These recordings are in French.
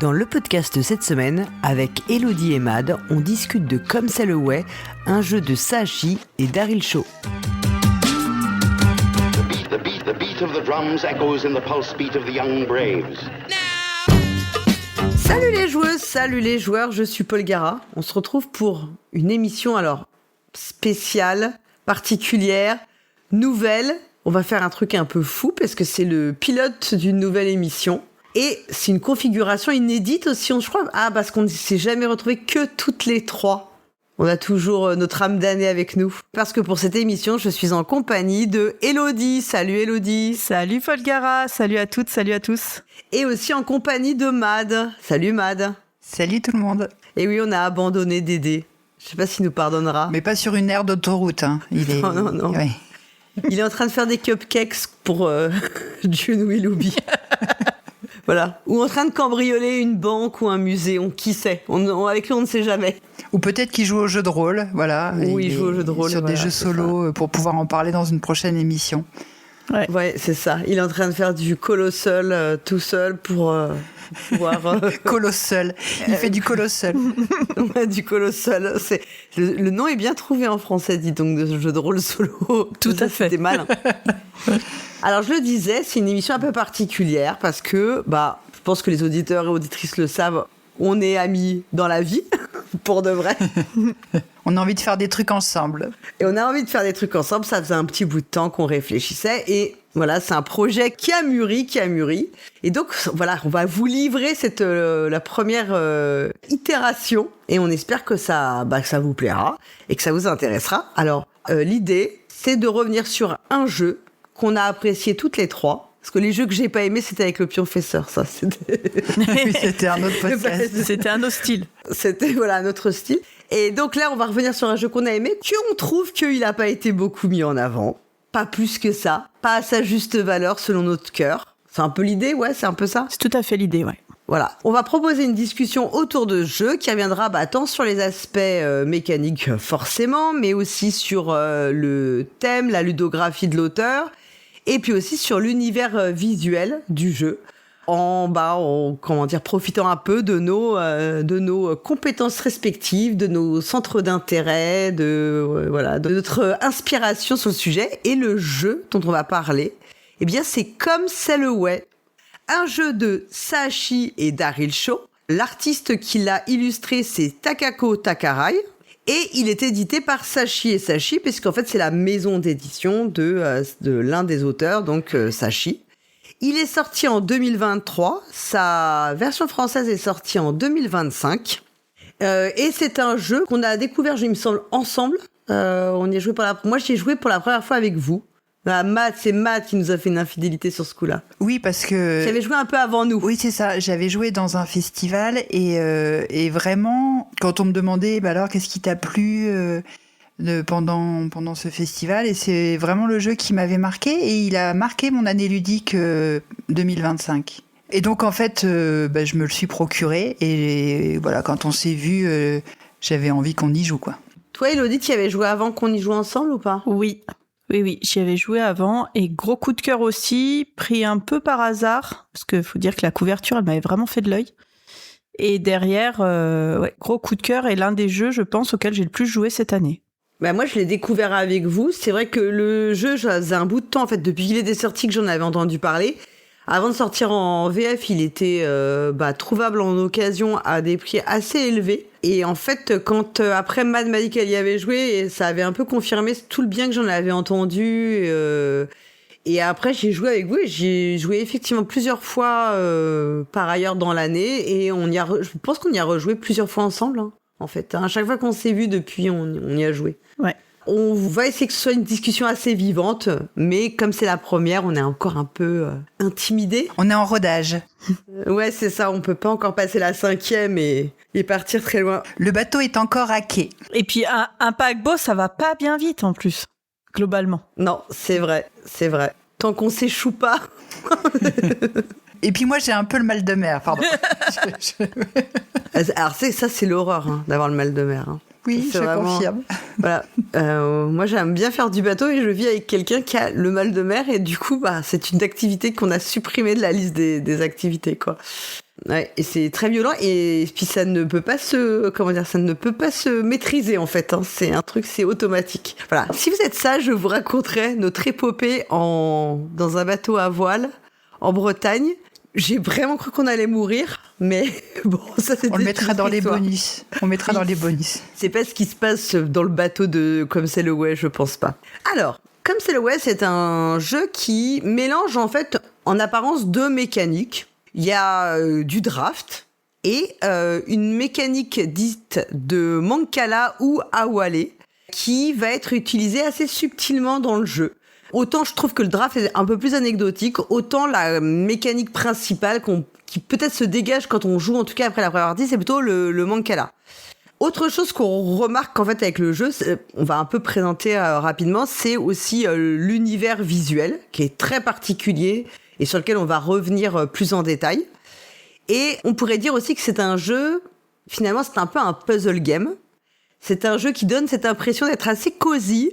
Dans le podcast de cette semaine, avec Elodie et Mad, on discute de Comme c'est le way, un jeu de Sashi et Daryl Shaw. The beat of the drums echoes in the pulse beat of the young braves. Salut les joueuses, salut les joueurs, je suis Paul Gara. On se retrouve pour une émission spéciale, particulière, nouvelle. On va faire un truc un peu fou parce que c'est le pilote d'une nouvelle émission. Et c'est une configuration inédite aussi, je crois. Parce qu'on ne s'est jamais retrouvés que toutes les trois. On a toujours notre âme damnée avec nous. Parce que pour cette émission, je suis en compagnie de Elodie. Salut Elodie. Salut Paul Gara, salut à toutes, salut à tous. Et aussi en compagnie de Mad. Salut Mad. Salut tout le monde. Et oui, on a abandonné Dédé. Je sais pas s'il nous pardonnera. Mais pas sur une aire d'autoroute. Hein. Non. Ouais. Il est en train de faire des cupcakes pour June Willoughby. Voilà. Ou en train de cambrioler une banque ou un musée. Qui sait avec lui, on ne sait jamais. Ou peut-être qu'il joue au jeu de rôle. Voilà. Oui, il joue au jeu de rôle. Sur des jeux solo pour pouvoir en parler dans une prochaine émission. Ouais, c'est ça. Il est en train de faire du colossal tout seul pour pouvoir... Colossal. Il fait du colossal. Ouais, du colossal. Le nom est bien trouvé en français, dis donc, de ce jeu de rôle solo. Tout à fait. C'était malin. Alors, je le disais, c'est une émission un peu particulière parce que, je pense que les auditeurs et auditrices le savent, on est amis dans la vie, pour de vrai. On a envie de faire des trucs ensemble. Et on a envie de faire des trucs ensemble. Ça faisait un petit bout de temps qu'on réfléchissait. Et voilà, c'est un projet qui a mûri. Et donc, voilà, on va vous livrer la première itération. Et on espère que ça vous plaira et que ça vous intéressera. Alors, l'idée, c'est de revenir sur un jeu qu'on a apprécié toutes les trois. Parce que les jeux que j'ai pas aimés, c'était avec le pionfesseur, ça. C'était un autre podcast. C'était un autre style. C'était, un autre style. Et donc là, on va revenir sur un jeu qu'on a aimé, qu'on trouve qu'il n'a pas été beaucoup mis en avant. Pas plus que ça. Pas à sa juste valeur, selon notre cœur. C'est un peu l'idée, ouais, c'est un peu ça. C'est tout à fait l'idée, ouais. Voilà. On va proposer une discussion autour de ce jeu qui reviendra tant sur les aspects mécaniques, forcément, mais aussi sur le thème, la ludographie de l'auteur, et puis aussi sur l'univers visuel du jeu, en profitant un peu de nos compétences respectives, de nos centres d'intérêt, de notre inspiration sur le sujet. Et le jeu dont on va parler, c'est Comme c'est le way, un jeu de Sashi et Daryl Shaw. L'artiste qui l'a illustré, c'est Takako Takarai. Et il est édité par Sashi et Sashi, puisqu'en fait, c'est la maison d'édition de l'un des auteurs, donc Sashi. Il est sorti en 2023. Sa version française est sortie en 2025. Et c'est un jeu qu'on a découvert, il me semble, ensemble. On y a joué Moi, j'y ai joué pour la première fois avec vous. C'est Matt qui nous a fait une infidélité sur ce coup-là. Oui, parce que... J'avais joué un peu avant nous. Oui, c'est ça. J'avais joué dans un festival et vraiment, quand on me demandait, alors, qu'est-ce qui t'a plu pendant ce festival, et c'est vraiment le jeu qui m'avait marqué, et il a marqué mon année ludique 2025. Et donc, en fait, je me le suis procuré, et voilà, quand on s'est vu, j'avais envie qu'on y joue, quoi. Toi, Elodie, tu y avais joué avant qu'on y joue ensemble ou pas ? Oui, j'y avais joué avant, et gros coup de cœur aussi, pris un peu par hasard, parce qu'il faut dire que la couverture, elle m'avait vraiment fait de l'œil. Et derrière, gros coup de cœur, et l'un des jeux, je pense, auxquels j'ai le plus joué cette année. Moi, je l'ai découvert avec vous. C'est vrai que le jeu, ça faisait un bout de temps, en fait, depuis qu'il était sorti, que j'en avais entendu parler. Avant de sortir en VF, il était trouvable en occasion à des prix assez élevés. Et en fait, quand après Mad m'a dit qu'elle y avait joué, ça avait un peu confirmé tout le bien que j'en avais entendu. Et après, j'ai joué avec vous et j'ai joué effectivement plusieurs fois par ailleurs dans l'année. Et je pense qu'on y a rejoué plusieurs fois ensemble, hein, en fait. À chaque fois qu'on s'est vu depuis, on y a joué. Ouais. On va essayer que ce soit une discussion assez vivante, mais comme c'est la première, on est encore un peu intimidés. On est en rodage. Ouais, c'est ça, on peut pas encore passer la 5e et partir très loin. Le bateau est encore à quai. Et puis un paquebot, ça va pas bien vite en plus, globalement. Non, c'est vrai. Tant qu'on s'échoue pas. Et puis moi, j'ai un peu le mal de mer, pardon. Alors ça, c'est l'horreur, hein, d'avoir le mal de mer. Hein. Oui, C'est je vraiment- confirme. Voilà. Moi, j'aime bien faire du bateau et je vis avec quelqu'un qui a le mal de mer et du coup, c'est une activité qu'on a supprimée de la liste des activités, quoi. Ouais, et c'est très violent et puis ça ne peut pas ça ne peut pas se maîtriser en fait. Hein. C'est un truc, c'est automatique. Voilà. Si vous êtes sage, je vous raconterai notre épopée dans un bateau à voile en Bretagne. J'ai vraiment cru qu'on allait mourir, mais bon, ça c'était. On le mettra dans les histoire. bonus. On mettra dans les bonus. C'est pas ce qui se passe dans le bateau de Comme c'est le Way, je pense pas. Alors, Comme c'est le Way, c'est un jeu qui mélange en fait en apparence deux mécaniques. Il y a du draft et une mécanique dite de Mancala ou Awale qui va être utilisée assez subtilement dans le jeu. Autant je trouve que le draft est un peu plus anecdotique, autant la mécanique principale qui peut-être se dégage quand on joue, en tout cas après la première partie, c'est plutôt le Mancala. Autre chose qu'on remarque en fait avec le jeu, on va un peu présenter rapidement, c'est aussi l'univers visuel qui est très particulier et sur lequel on va revenir plus en détail. Et on pourrait dire aussi que c'est un jeu, finalement c'est un peu un puzzle game. C'est un jeu qui donne cette impression d'être assez cosy,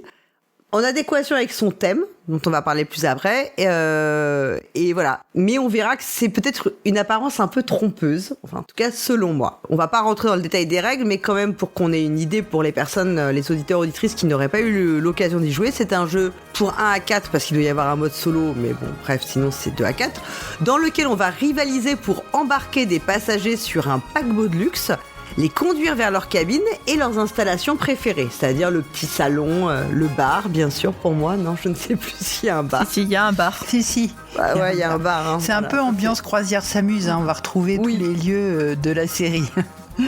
en adéquation avec son thème, dont on va parler plus après, et voilà. Mais on verra que c'est peut-être une apparence un peu trompeuse, enfin en tout cas selon moi. On va pas rentrer dans le détail des règles, mais quand même pour qu'on ait une idée pour les personnes, les auditeurs auditrices qui n'auraient pas eu l'occasion d'y jouer, c'est un jeu pour 1 à 4, parce qu'il doit y avoir un mode solo, mais bon bref, sinon c'est 2 à 4, dans lequel on va rivaliser pour embarquer des passagers sur un paquebot de luxe, les conduire vers leur cabine et leurs installations préférées, c'est-à-dire le petit salon, le bar, bien sûr, pour moi. Non, je ne sais plus s'il y a un bar. Si, il y a un bar. Si. Ouais, il y a un bar. Hein, C'est un peu ambiance croisière s'amuse. Hein. On va retrouver tous les lieux de la série.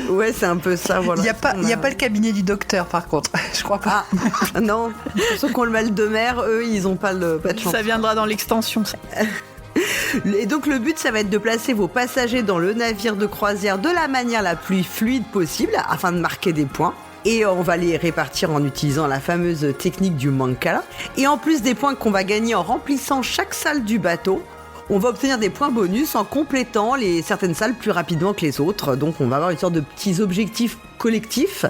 Ouais, c'est un peu ça, voilà. Il n'y a pas le cabinet du docteur, par contre. Je crois pas. Ah, non. Pour ceux qui ont le mal de mer, eux, ils n'ont pas de chance. Ça viendra dans l'extension. Et donc le but, ça va être de placer vos passagers dans le navire de croisière de la manière la plus fluide possible afin de marquer des points. Et on va les répartir en utilisant la fameuse technique du Mancala. Et en plus des points qu'on va gagner en remplissant chaque salle du bateau, on va obtenir des points bonus en complétant certaines salles plus rapidement que les autres. Donc on va avoir une sorte de petits objectifs collectifs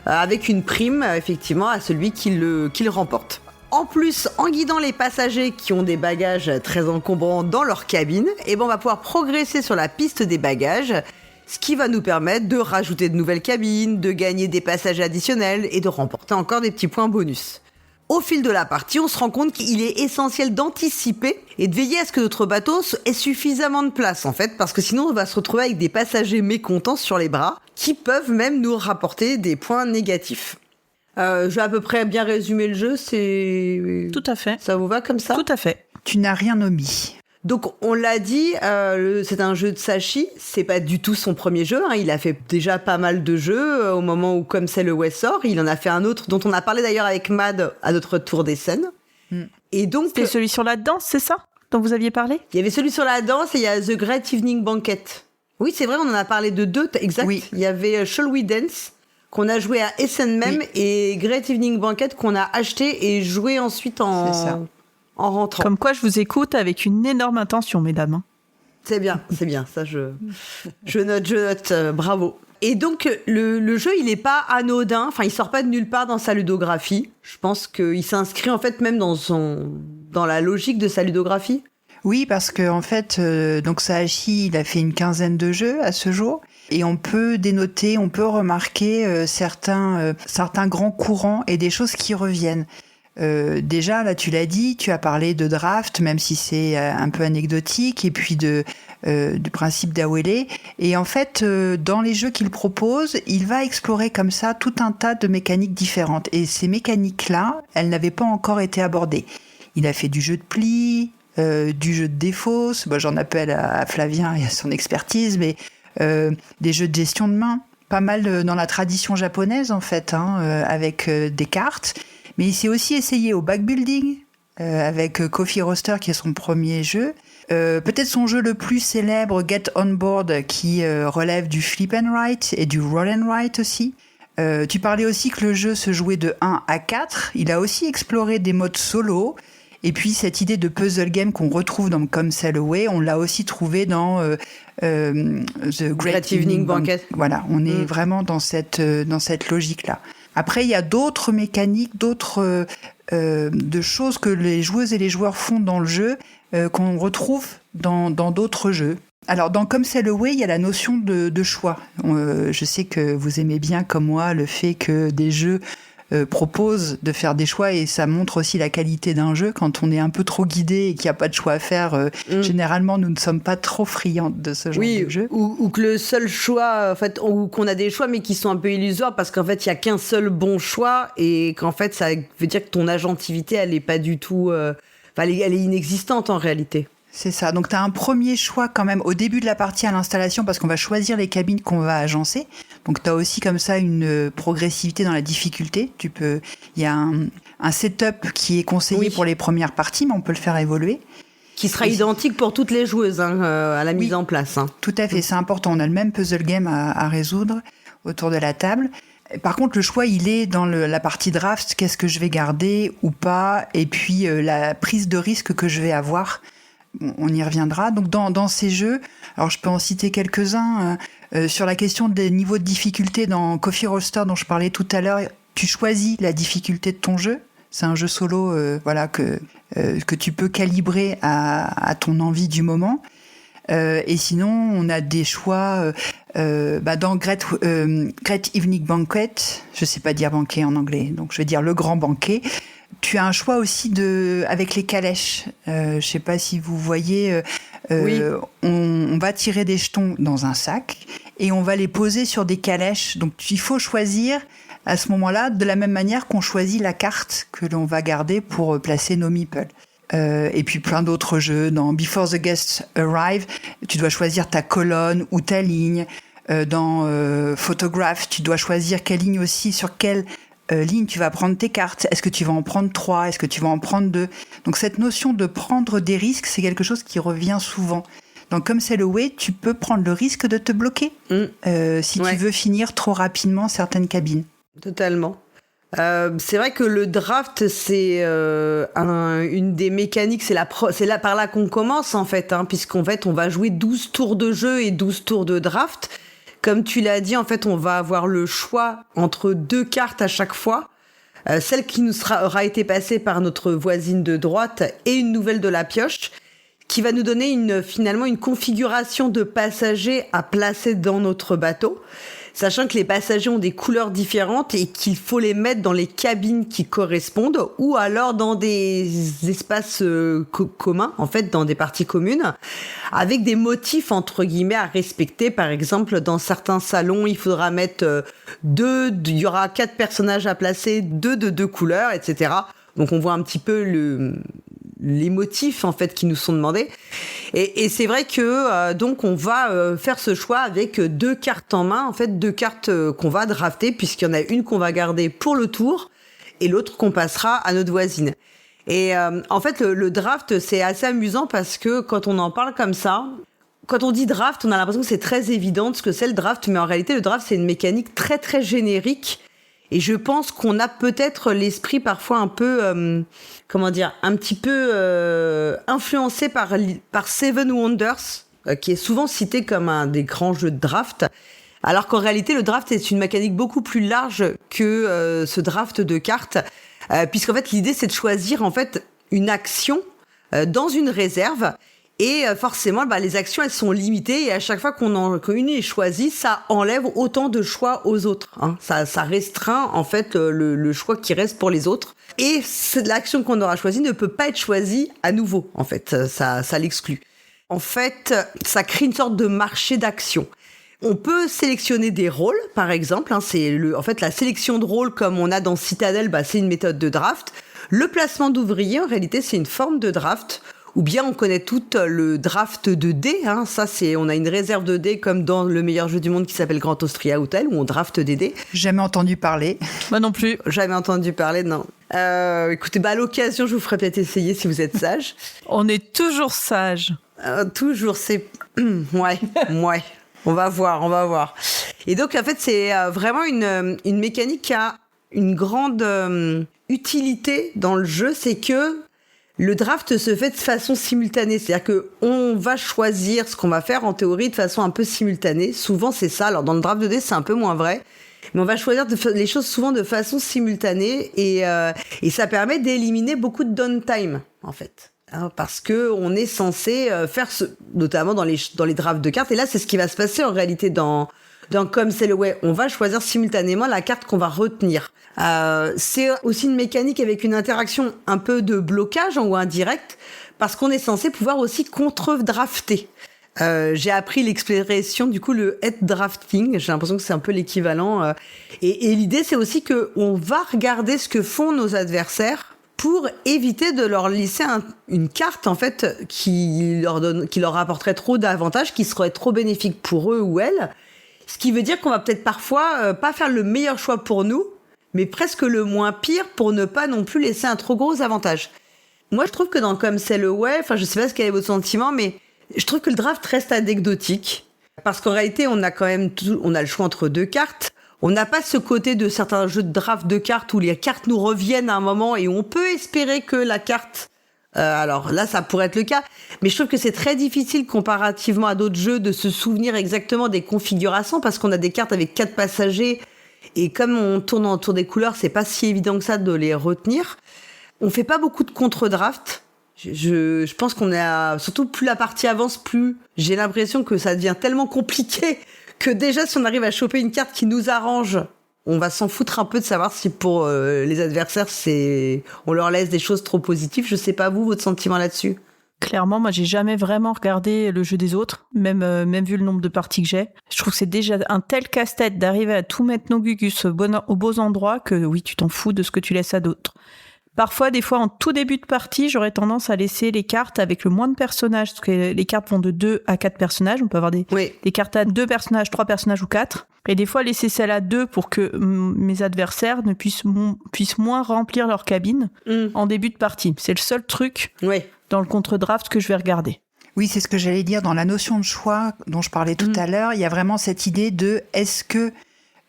avec une prime effectivement à celui qui le remporte. En plus, en guidant les passagers qui ont des bagages très encombrants dans leur cabine, on va pouvoir progresser sur la piste des bagages, ce qui va nous permettre de rajouter de nouvelles cabines, de gagner des passagers additionnels et de remporter encore des petits points bonus. Au fil de la partie, on se rend compte qu'il est essentiel d'anticiper et de veiller à ce que notre bateau ait suffisamment de place, en fait, parce que sinon on va se retrouver avec des passagers mécontents sur les bras, qui peuvent même nous rapporter des points négatifs. Je vais à peu près bien résumer le jeu, c'est... Tout à fait. Ça vous va comme ça ? Tout à fait. Tu n'as rien omis. Donc on l'a dit, c'est un jeu de Sashi, c'est pas du tout son premier jeu, hein. Il a fait déjà pas mal de jeux au moment où Comme c'est le Way sort, il en a fait un autre dont on a parlé d'ailleurs avec Mad à notre tour des scènes. Et donc C'était celui sur la danse, c'est ça dont vous aviez parlé ? il y avait celui sur la danse et il y a The Great Evening Banquet. Oui, c'est vrai, on en a parlé de deux, exact. Oui. Il y avait Shall We Dance qu'on a joué à Essen même, et Great Evening Banquet qu'on a acheté et joué ensuite en rentrant. Comme quoi, je vous écoute avec une énorme intention, mesdames. C'est bien, ça je note, bravo. Et donc le jeu, il est pas anodin, enfin il sort pas de nulle part dans sa ludographie. Je pense qu'il s'inscrit en fait même dans la logique de sa ludographie. Oui, parce que en fait, donc Sahashi, il a fait une quinzaine de jeux à ce jour, et on peut dénoter, on peut remarquer certains grands courants et des choses qui reviennent. Déjà, là, tu l'as dit, tu as parlé de draft, même si c'est un peu anecdotique, et puis du principe d'Awele. Et en fait, dans les jeux qu'il propose, il va explorer comme ça tout un tas de mécaniques différentes. Et ces mécaniques-là, elles n'avaient pas encore été abordées. Il a fait du jeu de pli, du jeu de défausse, j'en appelle à Flavien et à son expertise, mais des jeux de gestion de main, pas mal dans la tradition japonaise en fait, avec des cartes. Mais il s'est aussi essayé au backbuilding avec Coffee Roaster qui est son premier jeu. Peut-être son jeu le plus célèbre, Get On Board, qui relève du flip and write et du roll and write aussi. Tu parlais aussi que le jeu se jouait de 1 à 4. Il a aussi exploré des modes solo. Et puis cette idée de puzzle game qu'on retrouve dans Come Sail Away, on l'a aussi trouvé dans The Great Evening Banquet. Voilà, on est vraiment dans cette logique-là. Après, il y a d'autres mécaniques, d'autres de choses que les joueuses et les joueurs font dans le jeu qu'on retrouve dans d'autres jeux. Alors, dans Come Sail Away, il y a la notion de choix. Je sais que vous aimez bien, comme moi, le fait que des jeux proposent de faire des choix, et ça montre aussi la qualité d'un jeu. Quand on est un peu trop guidé et qu'il n'y a pas de choix à faire, généralement, nous ne sommes pas trop friands de ce genre de jeu. Ou que le seul choix, en fait, ou qu'on a des choix, mais qui sont un peu illusoires, parce qu'en fait, il n'y a qu'un seul bon choix, et qu'en fait, ça veut dire que ton agentivité, elle n'est pas du tout... elle est inexistante, en réalité. C'est ça. Donc, tu as un premier choix quand même au début de la partie à l'installation, parce qu'on va choisir les cabines qu'on va agencer. Donc, tu as aussi comme ça une progressivité dans la difficulté. Il y a un setup qui est conseillé pour les premières parties, mais on peut le faire évoluer. Qui sera identique pour toutes les joueuses à la mise en place. Tout à fait, c'est important. On a le même puzzle game à résoudre autour de la table. Par contre, le choix, il est dans la partie draft. Qu'est-ce que je vais garder ou pas? Et puis, la prise de risque que je vais avoir. On y reviendra. Donc, dans ces jeux, alors je peux en citer quelques-uns. Sur la question des niveaux de difficulté dans Coffee Roaster, dont je parlais tout à l'heure, tu choisis la difficulté de ton jeu. C'est un jeu solo que tu peux calibrer à ton envie du moment. Et sinon, on a des choix dans Great Evening Banquet. Je sais pas dire banquet en anglais, donc je vais dire le grand banquet. Tu as un choix aussi avec les calèches. Je sais pas si vous voyez. On va tirer des jetons dans un sac et on va les poser sur des calèches. Donc il faut choisir à ce moment-là de la même manière qu'on choisit la carte que l'on va garder pour placer nos meeples. Et puis plein d'autres jeux. Dans Before the Guests Arrive, tu dois choisir ta colonne ou ta ligne. Dans Photograph, tu dois choisir quelle ligne aussi, sur quelle ligne tu vas prendre tes cartes. Est-ce que tu vas en prendre 3? Est-ce que tu vas en prendre 2? Donc cette notion de prendre des risques, c'est quelque chose qui revient souvent. Donc Come Sail Away, tu peux prendre le risque de te bloquer si tu veux finir trop rapidement certaines cabines. Totalement. C'est vrai que le draft, c'est une des mécaniques, c'est par là qu'on commence en fait, puisqu'en fait on va jouer 12 tours de jeu et 12 tours de draft. Comme tu l'as dit, en fait on va avoir le choix entre 2 cartes à chaque fois, celle qui nous aura été passée par notre voisine de droite et une nouvelle de la pioche, qui va nous donner finalement une configuration de passagers à placer dans notre bateau. Sachant que les passagers ont des couleurs différentes et qu'il faut les mettre dans les cabines qui correspondent ou alors dans des espaces communs, en fait, dans des parties communes, avec des motifs, entre guillemets, à respecter. Par exemple, dans certains salons, il faudra mettre il y aura 4 personnages à placer, 2 de 2 couleurs, etc. Donc, on voit un petit peu les motifs en fait qui nous sont demandés et c'est vrai que donc on va faire ce choix avec 2 cartes en main, en fait 2 cartes qu'on va drafter, puisqu'il y en a une qu'on va garder pour le tour et l'autre qu'on passera à notre voisine. Et en fait le draft, c'est assez amusant parce que quand on en parle comme ça, quand on dit draft, on a l'impression que c'est très évident ce que c'est le draft, mais en réalité le draft c'est une mécanique très très générique. Et je pense qu'on a peut-être l'esprit parfois un peu, un petit peu influencé par Seven Wonders, qui est souvent cité comme un des grands jeux de draft. Alors qu'en réalité, le draft est une mécanique beaucoup plus large que ce draft de cartes, puisqu'en fait, l'idée, c'est de choisir en fait une action dans une réserve. Et forcément, les actions, elles sont limitées. Et à chaque fois qu'une est choisie, ça enlève autant de choix aux autres. Ça restreint, en fait, le choix qui reste pour les autres. Et l'action qu'on aura choisie ne peut pas être choisie à nouveau, en fait. Ça l'exclut. En fait, ça crée une sorte de marché d'actions. On peut sélectionner des rôles, par exemple. En fait, la sélection de rôles, comme on a dans Citadel, c'est une méthode de draft. Le placement d'ouvriers, en réalité, c'est une forme de draft. Ou bien on connaît tout le draft de dés, on a une réserve de dés comme dans le meilleur jeu du monde qui s'appelle Grand Austria Hotel, où on draft des dés. Jamais entendu parler. Moi non plus. Jamais entendu parler, non. Écoutez, à l'occasion, je vous ferai peut-être essayer si vous êtes sage. On est toujours sage. Toujours, c'est... ouais. On va voir. Et donc, en fait, c'est vraiment une mécanique qui a une grande utilité dans le jeu, c'est que le draft se fait de façon simultanée. C'est-à-dire qu'on va choisir ce qu'on va faire en théorie de façon un peu simultanée. Souvent, c'est ça. Alors, dans le draft de dés, c'est un peu moins vrai. mais on va choisir les choses souvent de façon simultanée et ça permet d'éliminer beaucoup de downtime en fait. Hein, parce que on est censé faire notamment dans les drafts de cartes, et là c'est ce qui va se passer en réalité dans Comme c'est le way, on va choisir simultanément la carte qu'on va retenir. C'est aussi une mécanique avec une interaction un peu de blocage ou indirect, parce qu'on est censé pouvoir aussi contre-drafter. J'ai appris l'expression, du coup, le head drafting. J'ai l'impression que c'est un peu l'équivalent. Et l'idée, c'est aussi que on va regarder ce que font nos adversaires pour éviter de leur laisser une carte, en fait, qui leur apporterait trop d'avantages, qui serait trop bénéfique pour eux ou elles. Ce qui veut dire qu'on va peut-être parfois pas faire le meilleur choix pour nous, mais presque le moins pire pour ne pas non plus laisser un trop gros avantage. Moi, je trouve que dans Comme c'est le way, enfin, je sais pas quel est votre sentiment, mais je trouve que le draft reste anecdotique. Parce qu'en réalité, on a quand même on a le choix entre deux cartes. On n'a pas ce côté de certains jeux de draft de cartes où les cartes nous reviennent à un moment et on peut espérer que la carte... alors là, ça pourrait être le cas. Mais je trouve que c'est très difficile comparativement à d'autres jeux de se souvenir exactement des configurations parce qu'on a des cartes avec 4 passagers et comme on tourne autour des couleurs, c'est pas si évident que ça de les retenir. On fait pas beaucoup de contre-draft. Je pense qu'on est surtout plus la partie avance, plus j'ai l'impression que ça devient tellement compliqué que déjà si on arrive à choper une carte qui nous arrange, on va s'en foutre un peu de savoir si pour les adversaires on leur laisse des choses trop positives. Je sais pas vous, votre sentiment là-dessus. Clairement, moi j'ai jamais vraiment regardé le jeu des autres, même vu le nombre de parties que j'ai. Je trouve que c'est déjà un tel casse-tête d'arriver à tout mettre nos gugus aux beaux endroits que oui, tu t'en fous de ce que tu laisses à d'autres. Parfois, des fois, en tout début de partie, j'aurais tendance à laisser les cartes avec le moins de personnages, parce que les cartes vont de 2 à 4 personnages. On peut avoir des cartes à 2 personnages, 3 personnages ou 4. Et des fois, laisser celle à 2 pour que mes adversaires ne puissent moins remplir leur cabine en début de partie. C'est le seul truc dans le contre-draft que je vais regarder. Oui, c'est ce que j'allais dire. Dans la notion de choix dont je parlais tout à l'heure, il y a vraiment cette idée de est-ce que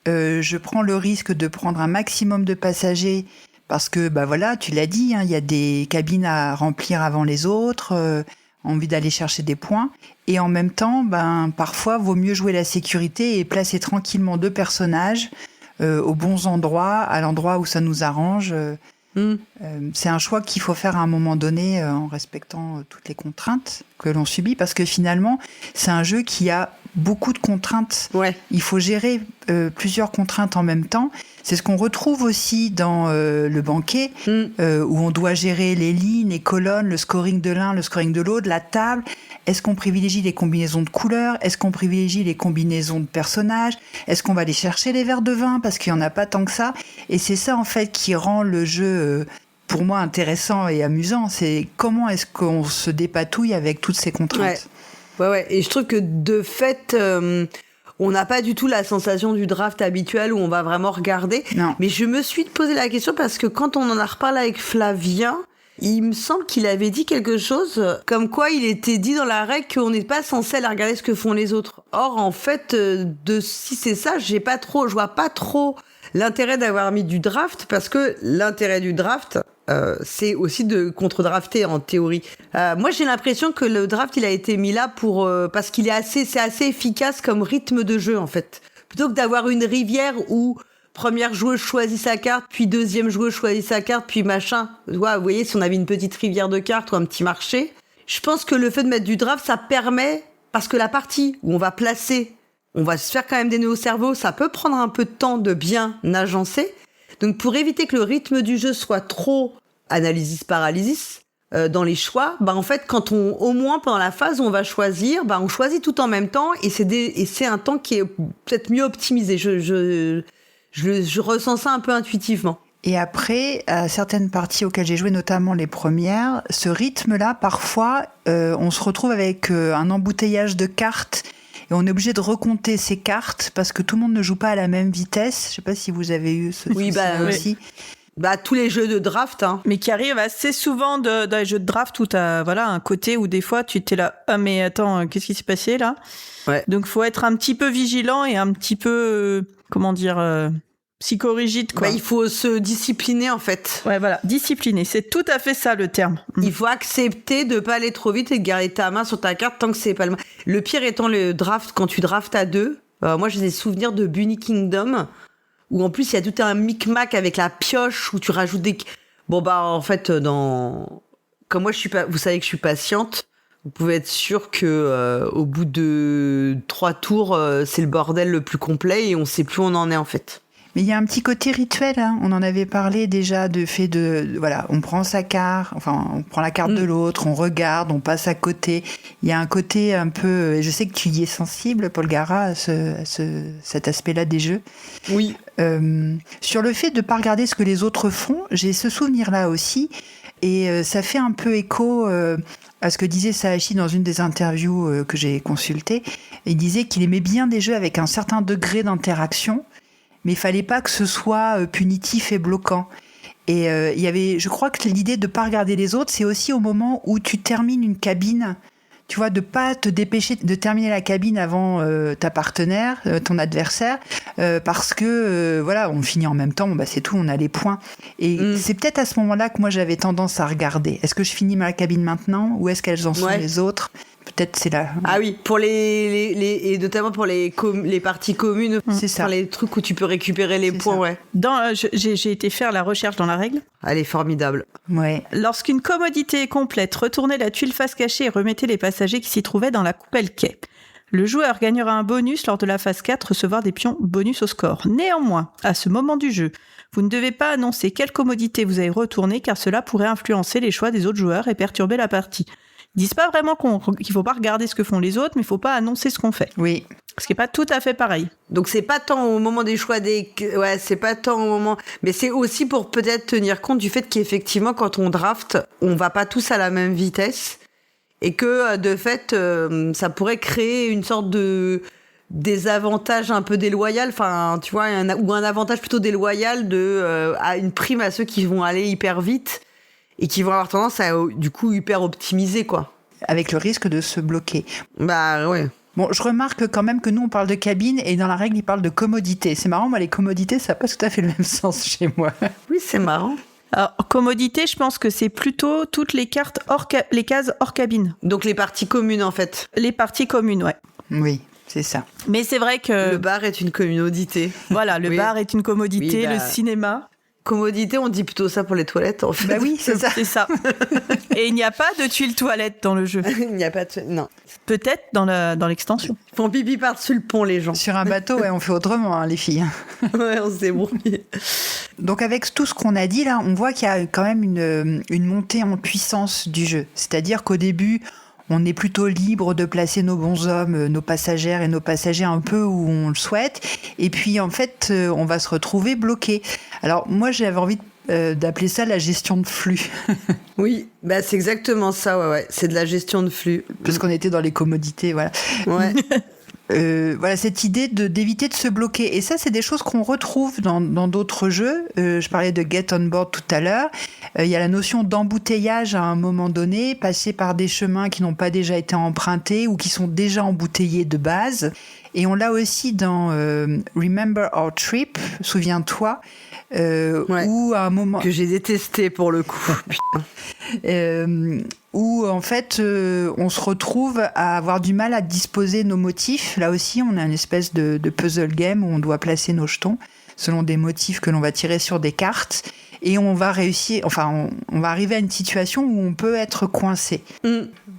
je prends le risque de prendre un maximum de passagers parce que, voilà, tu l'as dit, il y a des cabines à remplir avant les autres, envie d'aller chercher des points. Et en même temps, parfois, vaut mieux jouer la sécurité et placer tranquillement 2 personnages aux bons endroits, à l'endroit où ça nous arrange. C'est un choix qu'il faut faire à un moment donné en respectant toutes les contraintes que l'on subit, parce que finalement, c'est un jeu qui a beaucoup de contraintes. Il faut gérer plusieurs contraintes en même temps. C'est ce qu'on retrouve aussi dans le banquet, où on doit gérer les lignes, les colonnes, le scoring de l'un, le scoring de l'autre, la table. Est-ce qu'on privilégie les combinaisons de couleurs? Est-ce qu'on privilégie les combinaisons de personnages? Est-ce qu'on va aller chercher les verres de vin parce qu'il n'y en a pas tant que ça? Et c'est ça, en fait, qui rend le jeu, pour moi, intéressant et amusant. C'est comment est-ce qu'on se dépatouille avec toutes ces contraintes. Ouais. Et je trouve que, de fait... on n'a pas du tout la sensation du draft habituel où on va vraiment regarder. Non. Mais je me suis posé la question parce que quand on en a reparlé avec Flavien, il me semble qu'il avait dit quelque chose comme quoi il était dit dans la règle qu'on n'est pas censé aller regarder ce que font les autres. Or, en fait, si c'est ça, je vois pas trop l'intérêt d'avoir mis du draft parce que l'intérêt du draft, c'est aussi de contre-drafter en théorie. Moi, j'ai l'impression que le draft, il a été mis là parce qu'il c'est assez efficace comme rythme de jeu, en fait. Plutôt que d'avoir une rivière où première joueuse choisit sa carte, puis deuxième joueuse choisit sa carte, puis machin. Vous voyez, si on avait une petite rivière de cartes ou un petit marché, je pense que le fait de mettre du draft, ça permet, parce que la partie où on va placer, on va se faire quand même des nœuds au cerveau, ça peut prendre un peu de temps de bien agencer. Donc, pour éviter que le rythme du jeu soit trop analysis-paralysis dans les choix, en fait, au moins pendant la phase où on va choisir, on choisit tout en même temps et c'est un temps qui est peut-être mieux optimisé. Je ressens ça un peu intuitivement. Et après, à certaines parties auxquelles j'ai joué, notamment les premières, ce rythme-là, parfois, on se retrouve avec un embouteillage de cartes et on est obligé de recompter ces cartes parce que tout le monde ne joue pas à la même vitesse. Je sais pas si vous avez eu ce souci-là aussi. Tous les jeux de draft, mais qui arrivent assez souvent dans les jeux de draft où t'as un côté où des fois tu t'es là, mais attends, qu'est-ce qui s'est passé là? Donc faut être un petit peu vigilant et un petit peu psychorigide, quoi. Il faut se discipliner, en fait. Discipliner, c'est tout à fait ça le terme. Il faut accepter de pas aller trop vite et de garder ta main sur ta carte tant que c'est pas le pire étant le draft, quand tu draftes à 2. Moi, j'ai des souvenirs de Bunny Kingdom où en plus il y a tout un micmac avec la pioche où tu rajoutes des... Bon bah en fait comme moi vous savez que je suis patiente, vous pouvez être sûr que au bout de 3 tours c'est le bordel le plus complet et on sait plus où on en est en fait. Mais il y a un petit côté rituel, hein. On en avait parlé déjà de fait de voilà, on prend sa carte, enfin on prend la carte de l'autre, on regarde, on passe à côté. Il y a un côté un peu, et je sais que tu y es sensible, Paul Gara, à cet aspect-là des jeux. Oui. Sur le fait de pas regarder ce que les autres font, j'ai ce souvenir-là aussi, et ça fait un peu écho à ce que disait Sahashi dans une des interviews que j'ai consultées. Il disait qu'il aimait bien des jeux avec un certain degré d'interaction, mais il fallait pas que ce soit punitif et bloquant. Et il y avait, je crois que l'idée de pas regarder les autres, c'est aussi au moment où tu termines une cabine, tu vois, de pas te dépêcher de terminer la cabine avant ta partenaire, ton adversaire, parce que voilà, on finit en même temps, bah c'est tout, on a les points. Et c'est peut-être à ce moment-là que moi j'avais tendance à regarder. Est-ce que je finis ma cabine maintenant, ou est-ce qu'elles en sont les autres ? Peut-être c'est là. Ah oui, pour et notamment pour les parties communes, c'est ça. Pour les trucs où tu peux récupérer les points, ça. ouais. J'ai été faire la recherche dans la règle. Elle est formidable. Ouais. Lorsqu'une commodité est complète, retournez la tuile face cachée et remettez les passagers qui s'y trouvaient dans la coupelle quai. Le joueur gagnera un bonus lors de la phase 4, recevoir des pions bonus au score. Néanmoins, à ce moment du jeu, vous ne devez pas annoncer quelle commodité vous avez retournée car cela pourrait influencer les choix des autres joueurs et perturber la partie. Ils disent pas vraiment qu'il faut pas regarder ce que font les autres, mais il faut pas annoncer ce qu'on fait. Oui. Ce qui est pas tout à fait pareil. Donc c'est pas tant au moment des choix c'est pas tant au moment, mais c'est aussi pour peut-être tenir compte du fait qu'effectivement quand on draft, on va pas tous à la même vitesse et que de fait ça pourrait créer une sorte de désavantage un peu déloyal, enfin tu vois, ou un avantage plutôt déloyal à une prime à ceux qui vont aller hyper vite. Et qui vont avoir tendance à, du coup, hyper optimiser, quoi. Avec le risque de se bloquer. Bah, ouais. Bon, je remarque quand même que nous, on parle de cabine et dans la règle, ils parlent de commodité. C'est marrant, moi, les commodités, ça n'a pas tout à fait le même sens chez moi. Oui, c'est marrant. Alors, commodité, je pense que c'est plutôt toutes les cartes les cases hors cabine. Donc, les parties communes, en fait. Les parties communes, ouais. Oui, c'est ça. Mais c'est vrai que... Le bar est une commodité. Voilà, le bar est une commodité, le cinéma... Commodité, on dit plutôt ça pour les toilettes, en fait. Bah oui, c'est ça. C'est ça. Et il n'y a pas de tuile toilette dans le jeu. Il n'y a pas de... Non. Peut-être dans l'extension. Ils font pipi par-dessus le pont, les gens. Sur un bateau, ouais, on fait autrement, hein, les filles. Ouais, on se débrouille. Donc avec tout ce qu'on a dit, là, on voit qu'il y a quand même une montée en puissance du jeu. C'est-à-dire qu'au début... on est plutôt libre de placer nos bonshommes, nos passagères et nos passagers un peu où on le souhaite. Et puis, en fait, on va se retrouver bloqué. Alors, moi, j'avais envie d'appeler ça la gestion de flux. Oui, bah, c'est exactement ça, ouais. C'est de la gestion de flux. Parce qu'on était dans les commodités, voilà. Ouais. Voilà, cette idée d'éviter de se bloquer. Et ça, c'est des choses qu'on retrouve dans d'autres jeux. Je parlais de Get On Board tout à l'heure. Il y a la notion d'embouteillage à un moment donné, passer par des chemins qui n'ont pas déjà été empruntés ou qui sont déjà embouteillés de base. Et on l'a aussi dans Remember Our Trip, souviens-toi, où à un moment... Que j'ai détesté pour le coup. Où en fait on se retrouve à avoir du mal à disposer nos motifs. Là aussi, on a une espèce de puzzle game où on doit placer nos jetons selon des motifs que l'on va tirer sur des cartes. Et on va réussir, enfin, on va arriver à une situation où on peut être coincé.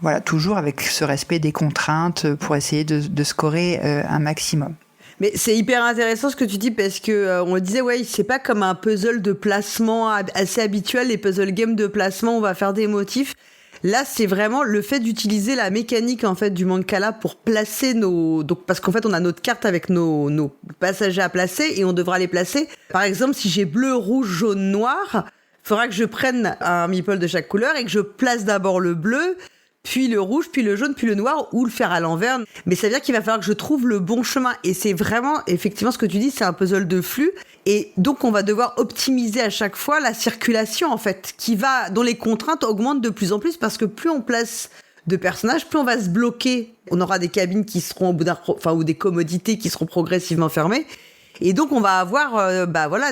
Voilà, toujours avec ce respect des contraintes pour essayer de scorer un maximum. Mais c'est hyper intéressant ce que tu dis parce que on disait ouais, c'est pas comme un puzzle de placement assez habituel, les puzzle games de placement, on va faire des motifs. Là, c'est vraiment le fait d'utiliser la mécanique en fait du Mancala pour placer donc parce qu'en fait, on a notre carte avec nos passagers à placer et on devra les placer. Par exemple, si j'ai bleu, rouge, jaune, noir, il faudra que je prenne un meeple de chaque couleur et que je place d'abord le bleu, puis le rouge, puis le jaune, puis le noir, ou le faire à l'envers. Mais ça veut dire qu'il va falloir que je trouve le bon chemin. Et c'est vraiment, effectivement, ce que tu dis, c'est un puzzle de flux. Et donc, on va devoir optimiser à chaque fois la circulation, en fait, dont les contraintes augmentent de plus en plus, parce que plus on place de personnages, plus on va se bloquer. On aura des cabines qui seront ou des commodités qui seront progressivement fermées. Et donc, on va avoir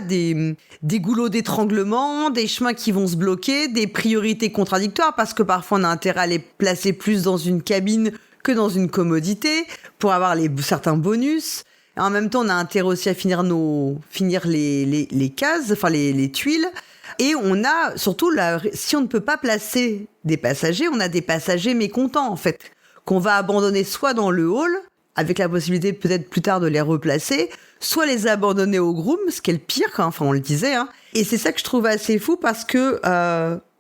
des goulots d'étranglement, des chemins qui vont se bloquer, des priorités contradictoires, parce que parfois, on a intérêt à les placer plus dans une cabine que dans une commodité pour avoir certains bonus. Et en même temps, on a intérêt aussi à finir les cases, enfin les tuiles. Et on a surtout, si on ne peut pas placer des passagers, on a des passagers mécontents, en fait, qu'on va abandonner soit dans le hall, avec la possibilité peut-être plus tard de les replacer, soit les abandonner au groom, ce qui est le pire, quoi. Enfin on le disait. Hein. Et c'est ça que je trouve assez fou, parce que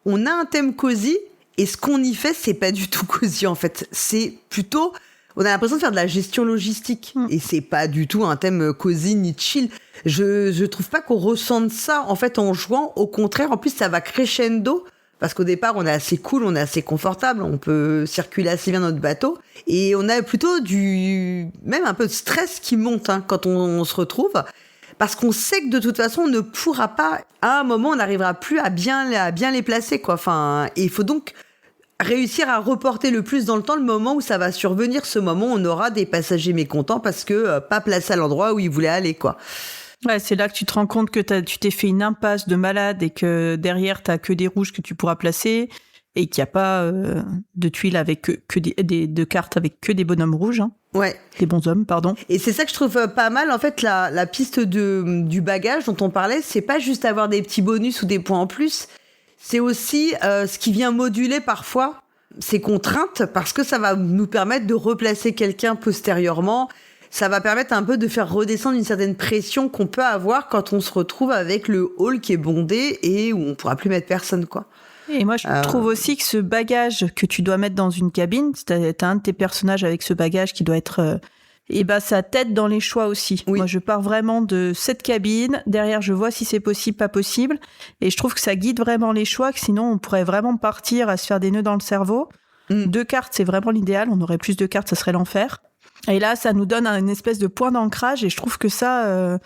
on a un thème cosy, et ce qu'on y fait, c'est pas du tout cosy, en fait. C'est plutôt... On a l'impression de faire de la gestion logistique. Et c'est pas du tout un thème cosy ni chill. Je trouve pas qu'on ressente ça, en fait, en jouant. Au contraire, en plus, ça va crescendo. Parce qu'au départ, on est assez cool, on est assez confortable. On peut circuler assez bien notre bateau. Et on a plutôt même un peu de stress qui monte, hein, quand on se retrouve. Parce qu'on sait que de toute façon, on ne pourra pas, à un moment, on n'arrivera plus à bien les placer, quoi. Enfin, et il faut donc réussir à reporter le plus dans le temps le moment où ça va survenir, ce moment où on aura des passagers mécontents parce que pas placés à l'endroit où ils voulaient aller, quoi. Ouais, c'est là que tu te rends compte que tu t'es fait une impasse de malade et que derrière, t'as que des rouges que tu pourras placer et qu'il n'y a pas de tuiles avec de cartes avec que des bonhommes rouges. Hein. Ouais. Des bonshommes, pardon. Et c'est ça que je trouve pas mal, en fait, la piste du bagage dont on parlait, c'est pas juste avoir des petits bonus ou des points en plus, c'est aussi ce qui vient moduler parfois ces contraintes, parce que ça va nous permettre de replacer quelqu'un postérieurement. Ça va permettre un peu de faire redescendre une certaine pression qu'on peut avoir quand on se retrouve avec le hall qui est bondé et où on pourra plus mettre personne, quoi. Et moi, je trouve aussi que ce bagage que tu dois mettre dans une cabine, t'as un de tes personnages avec ce bagage qui doit être... ça t'aide dans les choix aussi. Oui. Moi, je pars vraiment de cette cabine. Derrière, je vois si c'est possible, pas possible. Et je trouve que ça guide vraiment les choix, que sinon, on pourrait vraiment partir à se faire des nœuds dans le cerveau. 2 cartes, c'est vraiment l'idéal. On aurait plus de cartes, ça serait l'enfer. Et là, ça nous donne une espèce de point d'ancrage. Et je trouve que ça,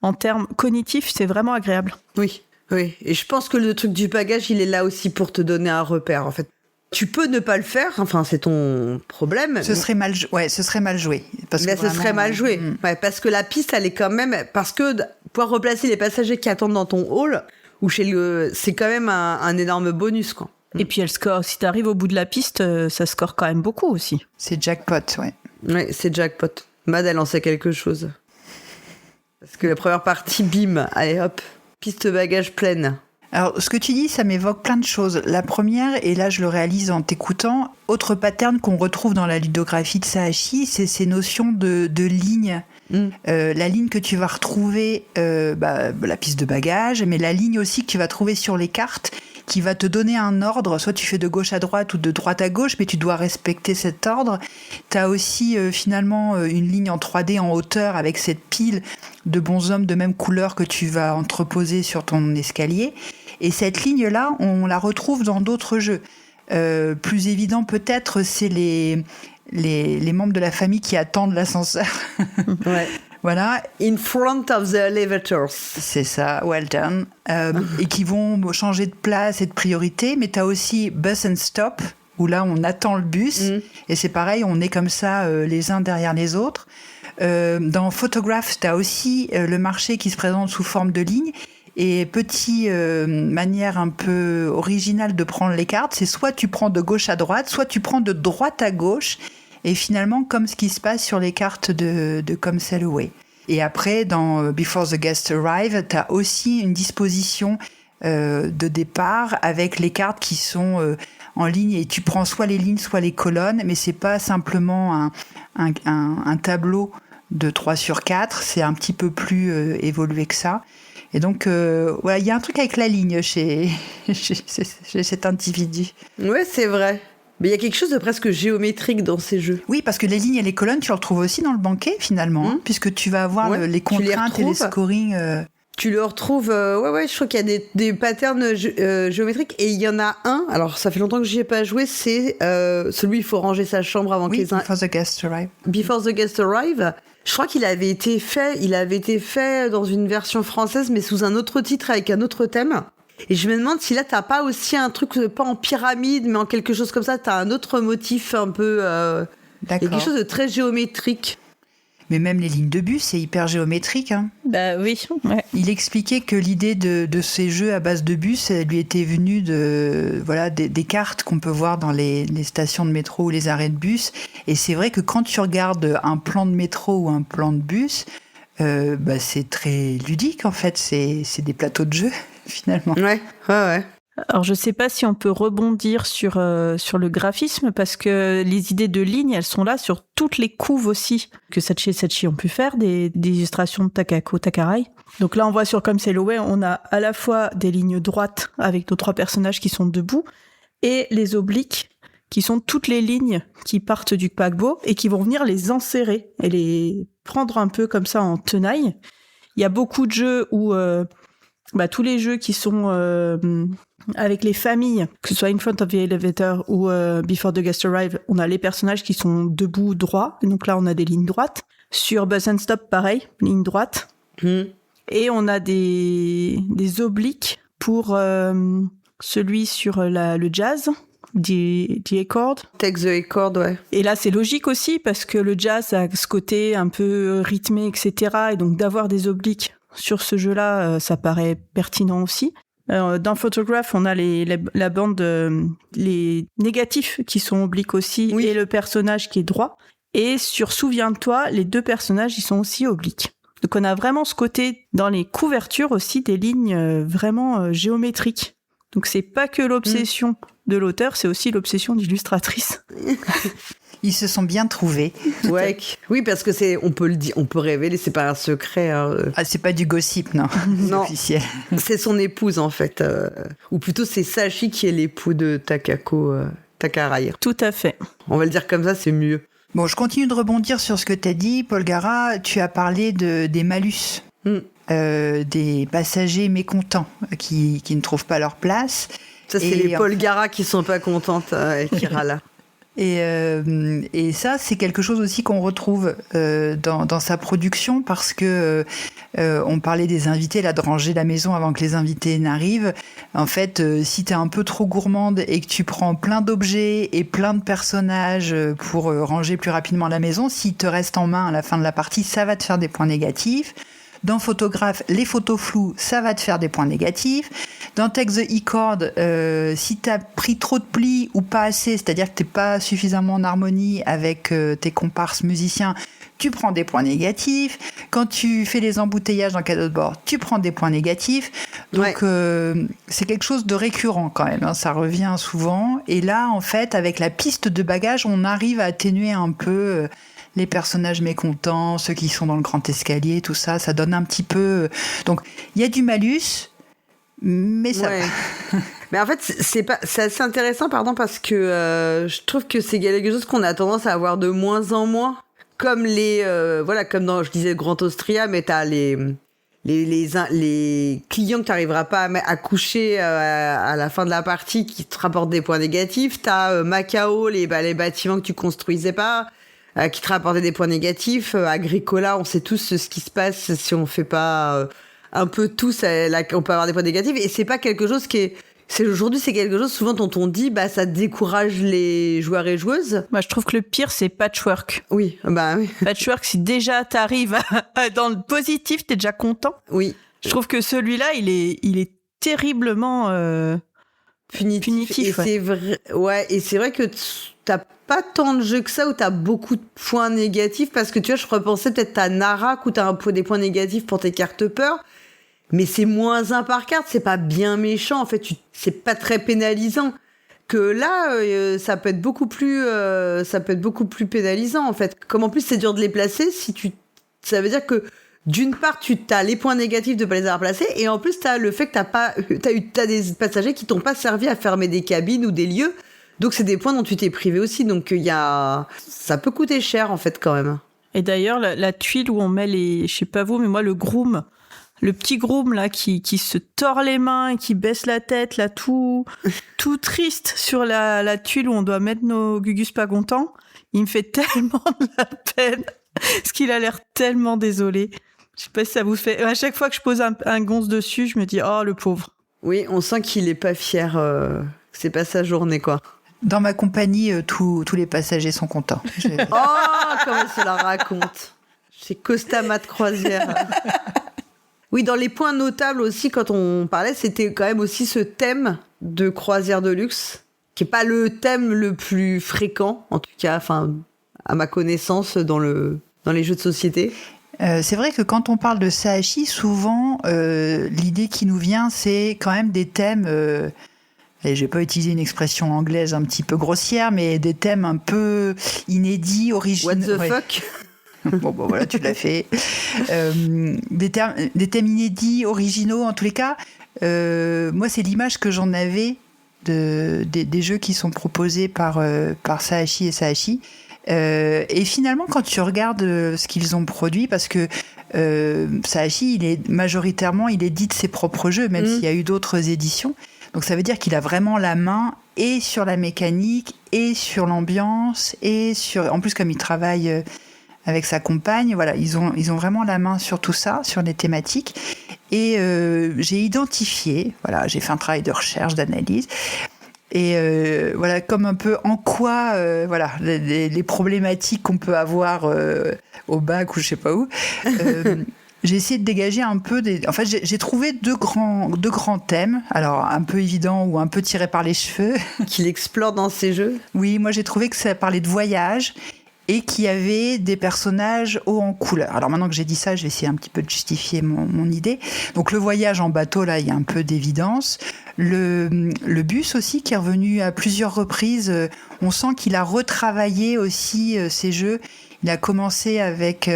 en termes cognitifs, c'est vraiment agréable. Oui. Et je pense que le truc du bagage, il est là aussi pour te donner un repère, en fait. Tu peux ne pas le faire, enfin c'est ton problème. Ce serait mal joué. Ce serait mal joué. Ouais, parce que la piste, elle est quand même... Parce que pouvoir replacer les passagers qui attendent dans ton hall, ou c'est quand même un énorme bonus, quoi. Et puis elle score, si t'arrives au bout de la piste, ça score quand même beaucoup aussi. C'est jackpot, ouais. Ouais, c'est jackpot. Mad, elle en sait quelque chose. Parce que la première partie, bim, allez hop, piste bagage pleine. Alors, ce que tu dis, ça m'évoque plein de choses. La première, et là je le réalise en t'écoutant, autre pattern qu'on retrouve dans la ludographie de Sahashi, c'est ces notions de ligne. La ligne que tu vas retrouver, la piste de bagage, mais la ligne aussi que tu vas trouver sur les cartes, qui va te donner un ordre, soit tu fais de gauche à droite ou de droite à gauche, mais tu dois respecter cet ordre. Tu as aussi finalement une ligne en 3D en hauteur avec cette pile de bonshommes de même couleur que tu vas entreposer sur ton escalier. Et cette ligne-là, on la retrouve dans d'autres jeux. Plus évident peut-être, c'est les membres de la famille qui attendent l'ascenseur. Ouais. Voilà. In front of the elevators. C'est ça, well done. Et qui vont changer de place et de priorité. Mais tu as aussi bus and stop, où là, on attend le bus. Et c'est pareil, on est comme ça, les uns derrière les autres. Dans Photograph, tu as aussi le marché qui se présente sous forme de ligne. Et petite manière un peu originale de prendre les cartes, c'est soit tu prends de gauche à droite, soit tu prends de droite à gauche. Et finalement, comme ce qui se passe sur les cartes de Come Sail Away. Et après, dans Before the Guest Arrive, tu as aussi une disposition de départ avec les cartes qui sont en ligne. Et tu prends soit les lignes, soit les colonnes. Mais c'est pas simplement un tableau de 3/4. C'est un petit peu plus évolué que ça. Et donc, il y a un truc avec la ligne chez cet individu. Ouais, c'est vrai. Mais il y a quelque chose de presque géométrique dans ces jeux. Oui, parce que les lignes et les colonnes, tu les retrouves aussi dans le banquet, finalement, hein, puisque tu vas avoir les contraintes et les scorings. Tu le retrouves, je crois qu'il y a des patterns géométriques, et il y en a un, alors ça fait longtemps que j'y ai pas joué, c'est celui où il faut ranger sa chambre avant que les... Before the Guest Arrive. Before the Guest Arrive. Je crois qu'il avait été fait dans une version française, mais sous un autre titre, avec un autre thème. Et je me demande si là, t'as pas aussi un truc, pas en pyramide, mais en quelque chose comme ça, t'as un autre motif un peu... D'accord. Il y a quelque chose de très géométrique. Mais même les lignes de bus, c'est hyper géométrique. Hein. Bah oui, ouais. Il expliquait que l'idée de ces jeux à base de bus elle lui était venue des cartes qu'on peut voir dans les stations de métro ou les arrêts de bus. Et c'est vrai que quand tu regardes un plan de métro ou un plan de bus, c'est très ludique en fait. C'est des plateaux de jeux finalement. Ouais. Alors, je sais pas si on peut rebondir sur le graphisme, parce que les idées de lignes, elles sont là sur toutes les couves aussi que Sachi et Sachi ont pu faire, des illustrations de Takako Takarai. Donc là, on voit sur Come Sail Away, on a à la fois des lignes droites avec nos 3 personnages qui sont debout, et les obliques, qui sont toutes les lignes qui partent du paquebot et qui vont venir les enserrer et les prendre un peu comme ça en tenaille. Il y a beaucoup de jeux où... tous les jeux qui sont avec les familles, que ce soit In Front of the Elevator ou Before the Guest Arrive, on a les personnages qui sont debout droits, et donc là on a des lignes droites. Sur Bus and Stop, pareil, ligne droite. Et on a des obliques pour celui sur le jazz, The A-Chord. Take the A-Chord, ouais. Et là, c'est logique aussi, parce que le jazz a ce côté un peu rythmé, etc. Et donc d'avoir des obliques sur ce jeu-là, ça paraît pertinent aussi. Dans Photograph, on a la bande, les négatifs qui sont obliques aussi, oui. Et le personnage qui est droit. Et sur Souviens-toi, les 2 personnages, ils sont aussi obliques. Donc on a vraiment ce côté, dans les couvertures aussi, des lignes vraiment géométriques. Donc c'est pas que l'obsession de l'auteur, c'est aussi l'obsession d'illustratrice. Ils se sont bien trouvés. Ouais. Oui, parce que on peut le dire, on peut révéler, c'est pas un secret. Hein. Ah, c'est pas du gossip, non. Non, c'est officiel. C'est son épouse en fait, ou plutôt c'est Sachi qui est l'époux de Takako Takarai. Tout à fait. On va le dire comme ça, c'est mieux. Bon, je continue de rebondir sur ce que tu as dit, Paul Gara. Tu as parlé des malus, des passagers mécontents qui ne trouvent pas leur place. Ça, c'est les Paul Gara qui sont pas contentes et qui râlent. Et ça, c'est quelque chose aussi qu'on retrouve dans sa production, parce que on parlait des invités, là, de ranger la maison avant que les invités n'arrivent. En fait, si t'es un peu trop gourmande et que tu prends plein d'objets et plein de personnages pour ranger plus rapidement la maison, s'il te reste en main à la fin de la partie, ça va te faire des points négatifs. Dans Photograph, les photos floues, ça va te faire des points négatifs. Dans Take the A-Chord, si tu as pris trop de plis ou pas assez, c'est-à-dire que tu n'es pas suffisamment en harmonie avec tes comparses musiciens, tu prends des points négatifs. Quand tu fais les embouteillages dans cadeau de bord, tu prends des points négatifs. Donc, c'est quelque chose de récurrent quand même. Hein, ça revient souvent. Et là, en fait, avec la piste de bagages, on arrive à atténuer un peu... les personnages mécontents, ceux qui sont dans le grand escalier, tout ça, ça donne un petit peu... Donc, il y a du malus, mais ça va. Mais en fait, c'est assez intéressant, parce que je trouve que c'est quelque chose qu'on a tendance à avoir de moins en moins. Comme comme dans, je disais, le Grand Austria, mais t'as les clients que tu n'arriveras pas à coucher à la fin de la partie qui te rapportent des points négatifs. T'as Macao, les bâtiments que tu construisais pas, qui te rapportaient des points négatifs. Agricola, on sait tous ce qui se passe si on fait pas un peu tout, on peut avoir des points négatifs. Et c'est pas quelque chose aujourd'hui, c'est quelque chose souvent dont on dit, ça décourage les joueurs et joueuses. Moi, je trouve que le pire, c'est Patchwork. Oui, oui. Patchwork, si déjà t'arrives dans le positif, t'es déjà content. Oui. Je trouve que celui-là, il est terriblement punitif. Et c'est vrai, et c'est vrai que t'as pas tant de jeux que ça où t'as beaucoup de points négatifs, parce que tu vois, je repensais peut-être à Narak où t'as des points négatifs pour tes cartes peur, mais c'est moins 1 par carte, c'est pas bien méchant, en fait, c'est pas très pénalisant. Que là, ça peut être beaucoup plus pénalisant, en fait. Comme en plus c'est dur de les placer, ça veut dire que d'une part, t'as les points négatifs de pas les avoir placés, et en plus t'as le fait que t'as des passagers qui t'ont pas servi à fermer des cabines ou des lieux. Donc c'est des points dont tu t'es privé aussi, donc ça peut coûter cher en fait quand même. Et d'ailleurs la tuile où on met je sais pas vous, mais moi le groom, le petit groom là qui se tord les mains et qui baisse la tête là tout triste sur la tuile où on doit mettre nos Gugus pas contents, il me fait tellement de la peine parce qu'il a l'air tellement désolé. Je sais pas si ça vous fait. À chaque fois que je pose un gonce dessus, je me dis oh le pauvre. Oui, on sent qu'il est pas fier. C'est pas sa journée quoi. Dans ma compagnie, tous les passagers sont contents. Oh, comme elle se la raconte. Chez Costa Mat Croisière. Oui, dans les points notables aussi, quand on parlait, c'était quand même aussi ce thème de croisière de luxe, qui est pas le thème le plus fréquent, en tout cas, enfin, à ma connaissance, dans les jeux de société. C'est vrai que quand on parle de Sahashi, souvent, l'idée qui nous vient, c'est quand même des thèmes, et je vais pas utiliser une expression anglaise un petit peu grossière, mais des thèmes un peu inédits, originaux. What the fuck ? Bon, voilà, tu l'as fait. Des thèmes inédits, originaux, en tous les cas. Moi, c'est l'image que j'en avais des jeux qui sont proposés par Sahashi et Sahashi. Et finalement, quand tu regardes ce qu'ils ont produit, parce que Sahashi, il édite ses propres jeux, même s'il y a eu d'autres éditions. Donc ça veut dire qu'il a vraiment la main et sur la mécanique, et sur l'ambiance, en plus, comme il travaille avec sa compagne, voilà, ils ont vraiment la main sur tout ça, sur les thématiques. Et j'ai identifié, voilà, j'ai fait un travail de recherche, d'analyse. Et voilà, comme un peu en quoi, voilà, les problématiques qu'on peut avoir au bac ou je sais pas où. J'ai essayé de dégager un peu En fait, j'ai trouvé deux grands thèmes. Alors, un peu évidents ou un peu tirés par les cheveux. Qu'il explore dans ses jeux. Oui, moi j'ai trouvé que ça parlait de voyage et qu'il y avait des personnages hauts en couleur. Alors maintenant que j'ai dit ça, je vais essayer un petit peu de justifier mon idée. Donc le voyage en bateau, là, il y a un peu d'évidence. Le bus aussi, qui est revenu à plusieurs reprises. On sent qu'il a retravaillé aussi ses jeux. Il a commencé avec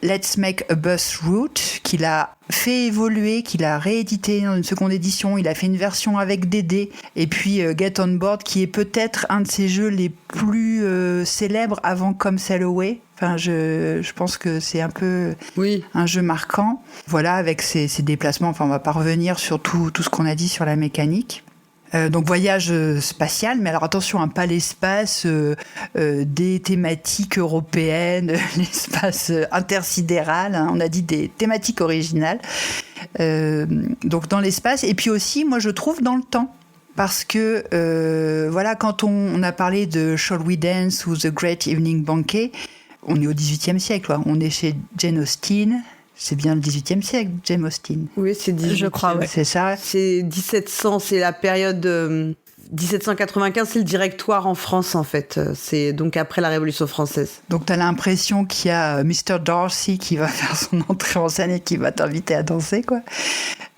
Let's Make a Bus Route, qu'il a fait évoluer, qu'il a réédité dans une seconde édition. Il a fait une version avec des dés. Et puis Get On Board, qui est peut-être un de ses jeux les plus célèbres avant Come Sail Away. Enfin, je pense que c'est un peu un jeu marquant. Voilà, avec ses déplacements. Enfin, on va pas revenir sur tout ce qu'on a dit sur la mécanique. Donc voyage spatial, mais alors attention, pas l'espace des thématiques européennes, l'espace intersidéral, hein, on a dit des thématiques originales. Donc dans l'espace, et puis aussi, moi je trouve dans le temps. Parce que, voilà, quand on a parlé de Shall We Dance ou The Great Evening Banquet, on est au XVIIIe siècle, quoi. On est chez Jane Austen. C'est bien le XVIIIe siècle, Jane Austen. Oui, c'est 18e. Je crois, ouais. C'est ça. C'est 1700, c'est la période 1795, c'est le directoire en France, en fait. C'est donc après la Révolution française. Donc, tu as l'impression qu'il y a Mr. Darcy qui va faire son entrée en scène et qui va t'inviter à danser, quoi.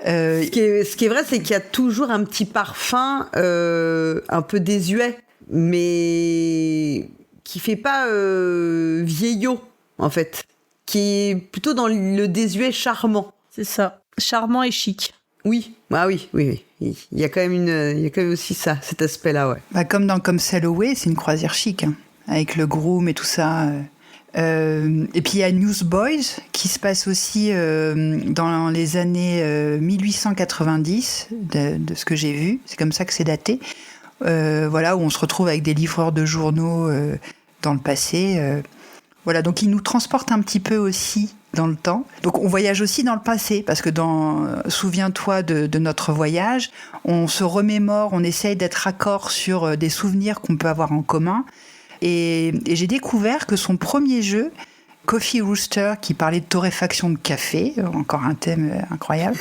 Ce qui est vrai, c'est qu'il y a toujours un petit parfum un peu désuet, mais qui fait pas vieillot, en fait. Qui est plutôt dans le désuet charmant. C'est ça. Charmant et chic. Oui. Ah oui. Il y a quand même aussi ça, cet aspect-là, ouais. Bah, comme dans Come Sail Away, c'est une croisière chic, hein, avec le groom et tout ça. Et puis il y a Newsboys, qui se passe aussi dans les années 1890, de ce que j'ai vu. C'est comme ça que c'est daté. Voilà, où on se retrouve avec des livreurs de journaux dans le passé. Voilà, donc il nous transporte un petit peu aussi dans le temps. Donc on voyage aussi dans le passé, parce que souviens-toi de notre voyage, on se remémore, on essaye d'être raccord sur des souvenirs qu'on peut avoir en commun. Et j'ai découvert que son premier jeu, Coffee Rooster, qui parlait de torréfaction de café, encore un thème incroyable,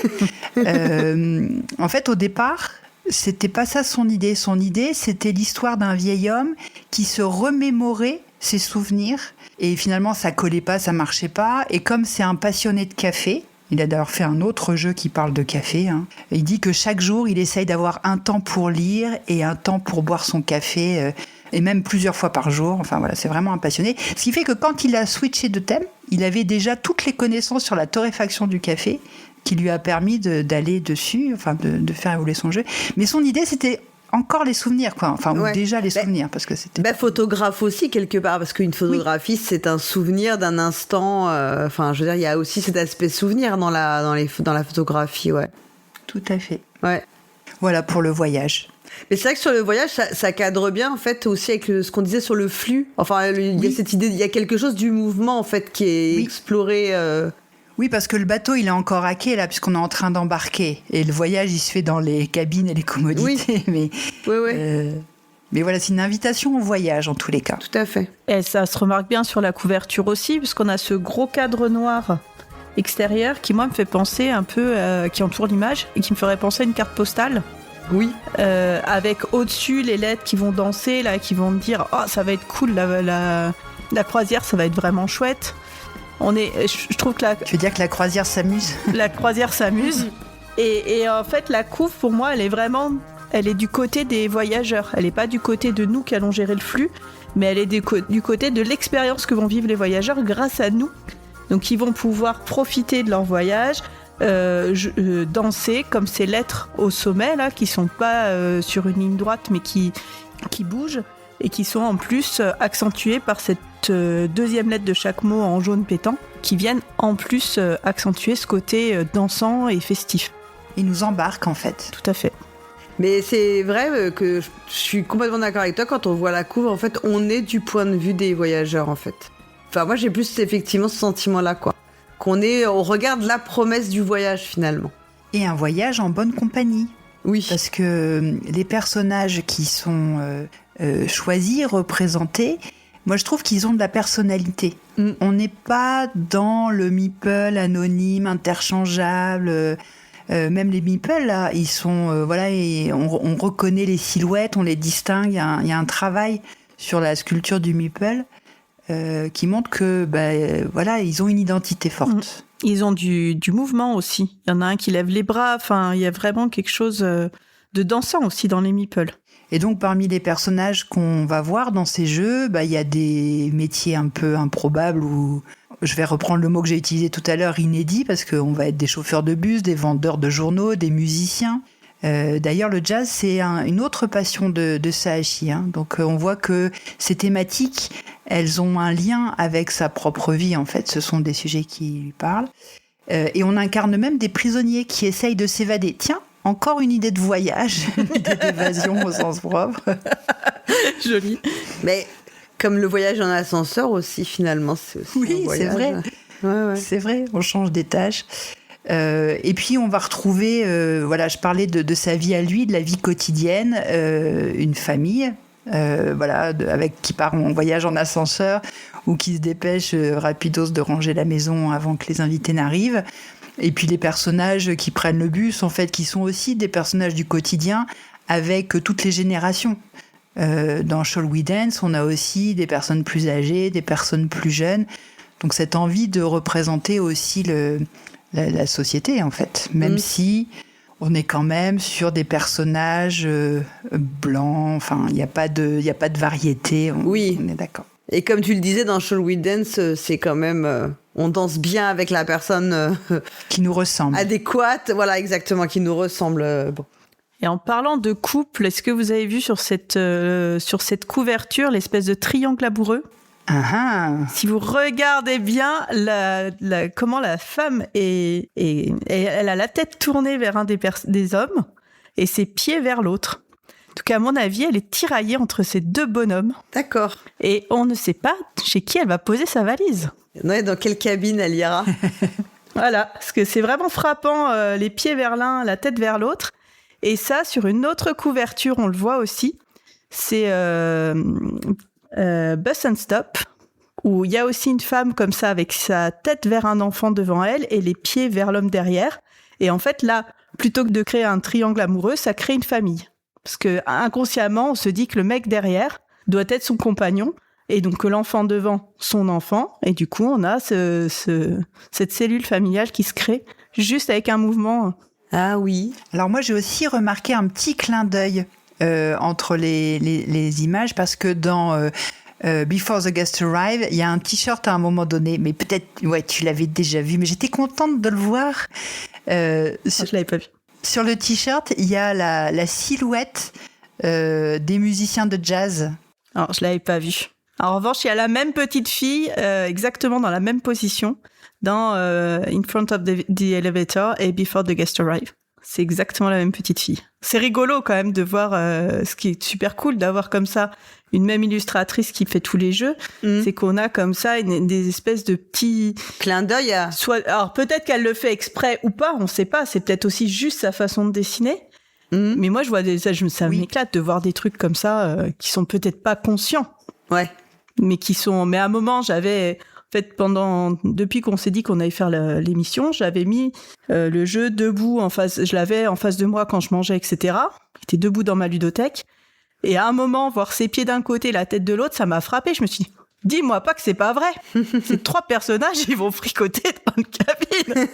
en fait au départ, c'était pas ça son idée. Son idée, c'était l'histoire d'un vieil homme qui se remémorait ses souvenirs. Et finalement, ça collait pas, ça marchait pas. Et comme c'est un passionné de café, il a d'ailleurs fait un autre jeu qui parle de café, hein, il dit que chaque jour, il essaye d'avoir un temps pour lire et un temps pour boire son café, et même plusieurs fois par jour. Enfin voilà, c'est vraiment un passionné. Ce qui fait que quand il a switché de thème, il avait déjà toutes les connaissances sur la torréfaction du café qui lui a permis d'aller dessus, enfin de faire évoluer son jeu. Mais son idée, c'était encore les souvenirs, quoi. Enfin, ou déjà les souvenirs, parce que c'était... photographe aussi, quelque part, parce qu'une photographie, c'est un souvenir d'un instant. Enfin, je veux dire, il y a aussi cet aspect souvenir dans la photographie, ouais. Tout à fait. Ouais. Voilà pour le voyage. Mais c'est vrai que sur le voyage, ça cadre bien, en fait, aussi avec ce qu'on disait sur le flux. Enfin, il y a cette idée, il y a quelque chose du mouvement, en fait, qui est exploré... Oui, parce que le bateau, il est encore hacké, là, puisqu'on est en train d'embarquer. Et le voyage, il se fait dans les cabines et les commodités. Oui. Mais, oui. Mais voilà, c'est une invitation au voyage en tous les cas. Tout à fait. Et ça se remarque bien sur la couverture aussi, puisqu'on a ce gros cadre noir extérieur qui, moi, me fait penser un peu, qui entoure l'image, et qui me ferait penser à une carte postale. Oui. Avec au-dessus les lettres qui vont danser, là, qui vont me dire « Oh, ça va être cool, la croisière, ça va être vraiment chouette ». Je trouve que Tu veux dire que la croisière s'amuse ? La croisière s'amuse. Et en fait, la couve, pour moi, elle est du côté des voyageurs. Elle n'est pas du côté de nous qui allons gérer le flux, mais elle est du côté de l'expérience que vont vivre les voyageurs grâce à nous. Donc, ils vont pouvoir profiter de leur voyage, danser comme ces lettres au sommet, là, qui ne sont pas sur une ligne droite, mais qui bougent et qui sont en plus accentuées par cette deuxième lettre de chaque mot en jaune pétant, qui viennent en plus accentuer ce côté dansant et festif. Ils nous embarquent en fait. Tout à fait. Mais c'est vrai que je suis complètement d'accord avec toi. Quand on voit la couve, en fait, on est du point de vue des voyageurs, en fait. Enfin, moi, j'ai plus effectivement ce sentiment-là, quoi. On regarde la promesse du voyage, finalement. Et un voyage en bonne compagnie. Oui. Parce que les personnages qui sont choisis, représentés, moi, je trouve qu'ils ont de la personnalité. On n'est pas dans le meeple anonyme, interchangeable. Même les meeples, là, ils sont... et on reconnaît les silhouettes, on les distingue. Il y a un travail sur la sculpture du meeple qui montre que, ils ont une identité forte. Ils ont du mouvement aussi. Il y en a un qui lève les bras. Enfin, il y a vraiment quelque chose de dansant aussi dans les meeples. Et donc, parmi les personnages qu'on va voir dans ces jeux, il y a des métiers un peu improbables ou, je vais reprendre le mot que j'ai utilisé tout à l'heure, inédits, parce qu'on va être des chauffeurs de bus, des vendeurs de journaux, des musiciens. D'ailleurs, le jazz, c'est une autre passion de Sahashi. Donc, on voit que ces thématiques, elles ont un lien avec sa propre vie, en fait. Ce sont des sujets qui lui parlent. Et on incarne même des prisonniers qui essayent de s'évader. Tiens, encore une idée de voyage, une idée d'évasion au sens propre. Joli. Mais comme le voyage en ascenseur aussi, finalement, c'est aussi un voyage. C'est vrai. Ouais. C'est vrai, on change d'étage. Et puis, on va retrouver, je parlais de sa vie à lui, de la vie quotidienne, une famille, qui part en voyage en ascenseur ou qui se dépêche rapidos de ranger la maison avant que les invités n'arrivent. Et puis les personnages qui prennent le bus, en fait, qui sont aussi des personnages du quotidien avec toutes les générations. Dans Shall We Dance, on a aussi des personnes plus âgées, des personnes plus jeunes. Donc cette envie de représenter aussi la société, en fait. Même si on est quand même sur des personnages blancs, enfin, il n'y a pas de variété, on est d'accord. Et comme tu le disais, dans Shall We Dance, c'est quand même... on danse bien avec la personne... qui nous ressemble. Adéquate, voilà, exactement, qui nous ressemble. Bon. Et en parlant de couple, est-ce que vous avez vu sur cette couverture l'espèce de triangle amoureux ? Si vous regardez bien comment la femme elle a la tête tournée vers un des hommes et ses pieds vers l'autre. En tout cas, à mon avis, elle est tiraillée entre ces deux bonhommes. D'accord. Et on ne sait pas chez qui elle va poser sa valise. Ouais, dans quelle cabine elle ira. Voilà, parce que c'est vraiment frappant, les pieds vers l'un, la tête vers l'autre. Et ça, sur une autre couverture, on le voit aussi. C'est Bus and Stop, où il y a aussi une femme comme ça, avec sa tête vers un enfant devant elle et les pieds vers l'homme derrière. Et en fait, là, plutôt que de créer un triangle amoureux, ça crée une famille. Parce que inconsciemment, on se dit que le mec derrière doit être son compagnon, et donc que l'enfant devant, son enfant, et du coup, on a cette cellule familiale qui se crée juste avec un mouvement. Ah oui. Alors moi, j'ai aussi remarqué un petit clin d'œil entre les images, parce que dans Before the Guest Arrive, il y a un t-shirt à un moment donné, mais peut-être, tu l'avais déjà vu, mais j'étais contente de le voir. Je l'avais pas vu. Sur le t-shirt, il y a la silhouette des musiciens de jazz. Alors, je l'avais pas vu. En revanche, il y a la même petite fille, exactement dans la même position, dans In Front of the Elevator et Before the Guest Arrive. C'est exactement la même petite fille. C'est rigolo quand même de voir, ce qui est super cool d'avoir comme ça une même illustratrice qui fait tous les jeux. C'est qu'on a comme ça des espèces de petits clins d'œil. Alors peut-être qu'elle le fait exprès ou pas, on sait pas. C'est peut-être aussi juste sa façon de dessiner. Mais moi, je vois ça m'éclate de voir des trucs comme ça qui sont peut-être pas conscients. Ouais. Mais à un moment, depuis qu'on s'est dit qu'on allait faire l'émission, j'avais mis le jeu debout je l'avais en face de moi quand je mangeais, etc. Il était debout dans ma ludothèque. Et à un moment, voir ses pieds d'un côté, la tête de l'autre, ça m'a frappé. Je me suis dit, dis-moi pas que c'est pas vrai. Ces 3 personnages, ils vont fricoter dans une cabine.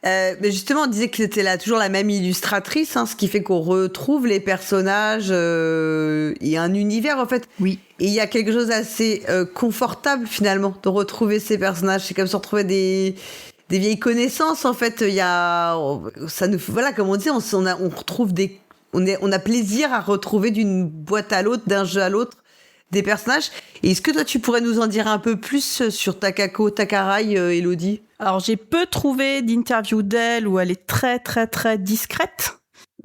Mais justement, on disait que c'était toujours la même illustratrice, ce qui fait qu'on retrouve les personnages et un univers, en fait. Oui. Et il y a quelque chose d'assez confortable, finalement, de retrouver ces personnages. C'est comme se retrouver des vieilles connaissances, en fait. Voilà, comme on dit, on retrouve on a plaisir à retrouver d'une boîte à l'autre, d'un jeu à l'autre, des personnages. Et est-ce que toi, tu pourrais nous en dire un peu plus sur Takako Takarai, Elodie ? Alors, j'ai peu trouvé d'interview d'elle où elle est très, très, très discrète.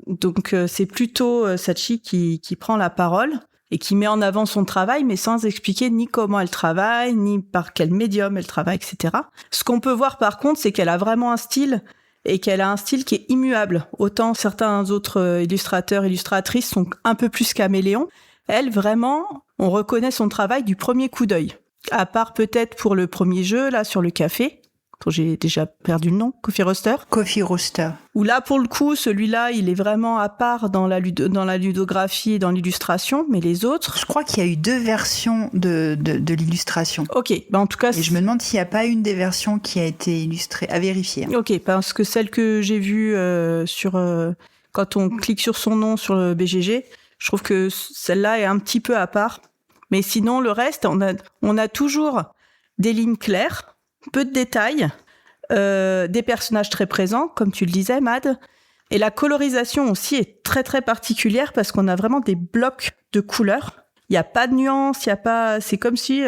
Donc, c'est plutôt Sachi qui prend la parole et qui met en avant son travail, mais sans expliquer ni comment elle travaille, ni par quel médium elle travaille, etc. Ce qu'on peut voir, par contre, c'est qu'elle a vraiment un style et qu'elle a un style qui est immuable. Autant certains autres illustrateurs, illustratrices sont un peu plus caméléons. Elle, vraiment, on reconnaît son travail du premier coup d'œil. À part peut-être pour le premier jeu, là, sur le café, dont j'ai déjà perdu le nom, Coffee Roaster. Coffee Roaster. Où là, pour le coup, celui-là, il est vraiment à part dans la ludographie et dans l'illustration, mais les autres... Je crois qu'il y a eu 2 versions de l'illustration. Ok, en tout cas... Et je me demande s'il n'y a pas une des versions qui a été illustrée, à vérifier. Ok, parce que celle que j'ai vue quand on clique sur son nom sur le BGG, je trouve que celle-là est un petit peu à part. Mais sinon, le reste, on a toujours des lignes claires, peu de détails, des personnages très présents, comme tu le disais, Mad. Et la colorisation aussi est très, très particulière parce qu'on a vraiment des blocs de couleurs. Il n'y a pas de nuances, c'est comme si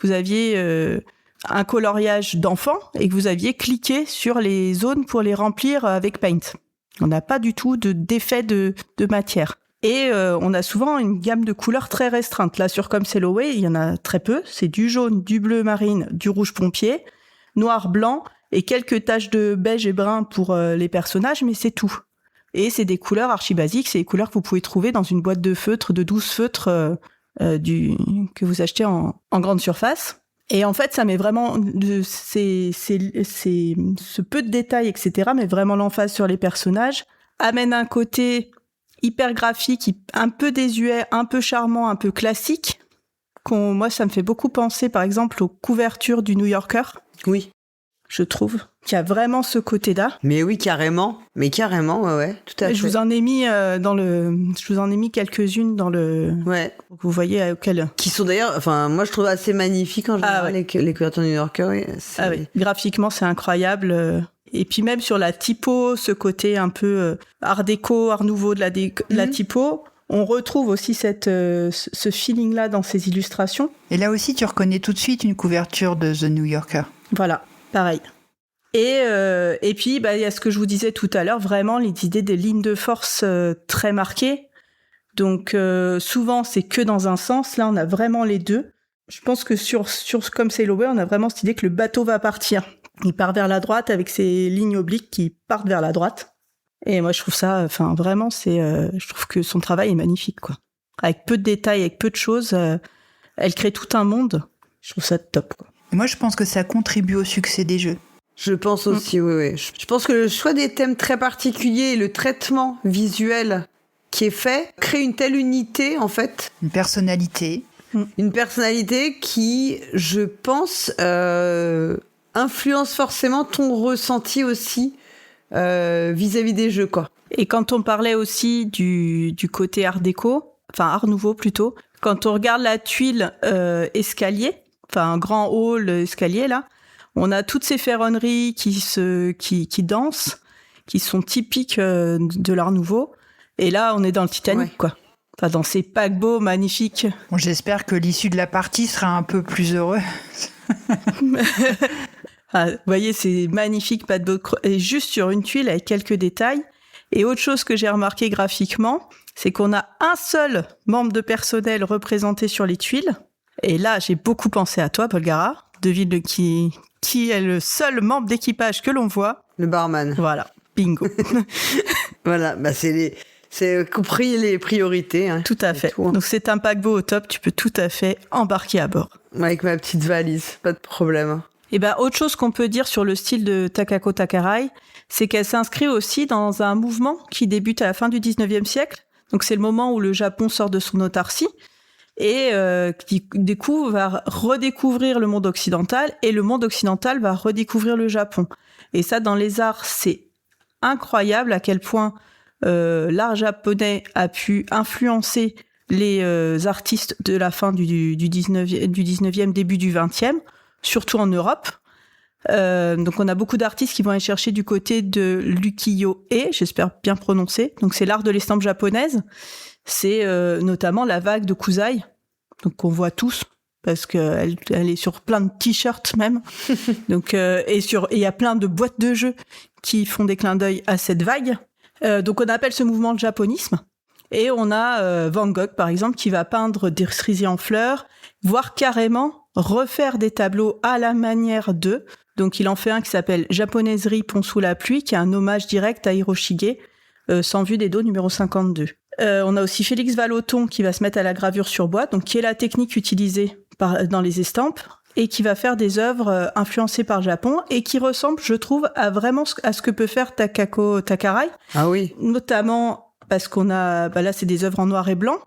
vous aviez un coloriage d'enfant et que vous aviez cliqué sur les zones pour les remplir avec Paint. On n'a pas du tout d'effet de matière. Et on a souvent une gamme de couleurs très restreinte. Là, sur Come Sail Away, il y en a très peu. C'est du jaune, du bleu marine, du rouge pompier, noir, blanc et quelques taches de beige et brun pour les personnages, mais c'est tout. Et c'est des couleurs archi basiques. C'est des couleurs que vous pouvez trouver dans une boîte de feutres, de 12 feutres que vous achetez en grande surface. Et en fait, ça met vraiment ce peu de détails, etc., mais vraiment l'emphase sur les personnages, amène un côté hyper graphique, un peu désuet, un peu charmant, un peu classique. Moi, ça me fait beaucoup penser, par exemple, aux couvertures du New Yorker. Oui. Je trouve qu'il y a vraiment ce côté-là. Mais oui, carrément. Mais carrément, ouais, tout à fait. Je vous en ai mis quelques-unes dans le. Ouais. Vous voyez auquel. Qui sont d'ailleurs, enfin, moi je trouve assez magnifiques en général, ouais. les couvertures New Yorker. Oui, oui. Graphiquement, c'est incroyable. Et puis même sur la typo, ce côté un peu art déco, art nouveau de la typo, on retrouve aussi ce feeling-là dans ces illustrations. Et là aussi, tu reconnais tout de suite une couverture de The New Yorker. Voilà, pareil. Et puis, il y a ce que je vous disais tout à l'heure, vraiment les idées des lignes de force très marquées. Donc souvent, c'est que dans un sens. Là, on a vraiment les deux. Je pense que sur Come Sail Away, on a vraiment cette idée que le bateau va partir. Il part vers la droite avec ses lignes obliques qui partent vers la droite. Et moi, je trouve ça, vraiment, je trouve que son travail est magnifique, quoi. Avec peu de détails, avec peu de choses, elle crée tout un monde. Je trouve ça top, quoi. Et moi, je pense que ça contribue au succès des jeux. Je pense aussi, oui. Je pense que le choix des thèmes très particuliers et le traitement visuel qui est fait crée une telle unité, en fait. Une personnalité. Une personnalité qui, je pense, influence forcément ton ressenti aussi vis-à-vis des jeux, quoi. Et quand on parlait aussi du côté art déco, art nouveau plutôt, quand on regarde la tuile escalier, un grand hall escalier là, on a toutes ces ferronneries qui dansent, qui sont typiques de l'art nouveau. Et là, on est dans le Titanic, quoi. Dans ces paquebots magnifiques. Bon, j'espère que l'issue de la partie sera un peu plus heureuse. Vous voyez, c'est magnifique, paquebot et juste sur une tuile avec quelques détails. Et autre chose que j'ai remarqué graphiquement, c'est qu'on a un seul membre de personnel représenté sur les tuiles. Et là, j'ai beaucoup pensé à toi, Polgara. Devine qui est le seul membre d'équipage que l'on voit. Le barman. Voilà, bingo. Voilà, bah c'est compris les priorités. Hein. Tout à fait. Tout, hein. Donc c'est un paquebot au top, tu peux tout à fait embarquer à bord. Avec ma petite valise, pas de problème. Et ben autre chose qu'on peut dire sur le style de Takako Takarai, c'est qu'elle s'inscrit aussi dans un mouvement qui débute à la fin du 19e siècle. Donc c'est le moment où le Japon sort de son autarcie et qui du coup va redécouvrir le monde occidental et le monde occidental va redécouvrir le Japon. Et ça, dans les arts, c'est incroyable à quel point l'art japonais a pu influencer les artistes de la fin du 19e, début du 20e, surtout en Europe. Donc on a beaucoup d'artistes qui vont aller chercher du côté de l'ukiyo-e, j'espère bien prononcer. Donc c'est l'art de l'estampe japonaise. C'est notamment la vague de Kusai, donc qu'on voit tous parce qu'elle est sur plein de t-shirts même. Donc et il y a plein de boîtes de jeux qui font des clins d'œil à cette vague. Donc on appelle ce mouvement le japonisme. Et on a Van Gogh par exemple qui va peindre des cerisiers en fleurs, voire carrément refaire des tableaux à la manière d'eux. Donc il en fait un qui s'appelle Japonaiserie Pont sous la pluie, qui est un hommage direct à Hiroshige, sans vue des dos numéro 52. On a aussi Félix Vallotton qui va se mettre à la gravure sur bois, donc qui est la technique utilisée dans les estampes, et qui va faire des œuvres influencées par le Japon, et qui ressemblent, je trouve, à ce que peut faire Takako Takarai. Ah oui. Notamment parce qu'on a, là c'est des œuvres en noir et blanc,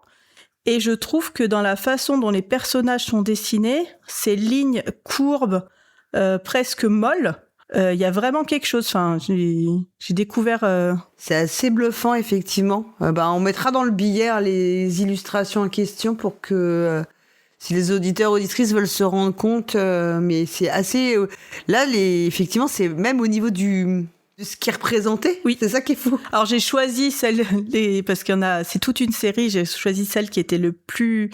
et je trouve que dans la façon dont les personnages sont dessinés, ces lignes courbes, presque molles, il y a vraiment quelque chose. Enfin, j'ai découvert. C'est assez bluffant, effectivement. On mettra dans le billet les illustrations en question pour que, si les auditeurs auditrices veulent se rendre compte, mais c'est assez. Là, effectivement, c'est même au niveau de ce qui est représenté. Oui, c'est ça qui est fou. Alors j'ai choisi parce qu'il y en a, c'est toute une série. J'ai choisi celle qui était le plus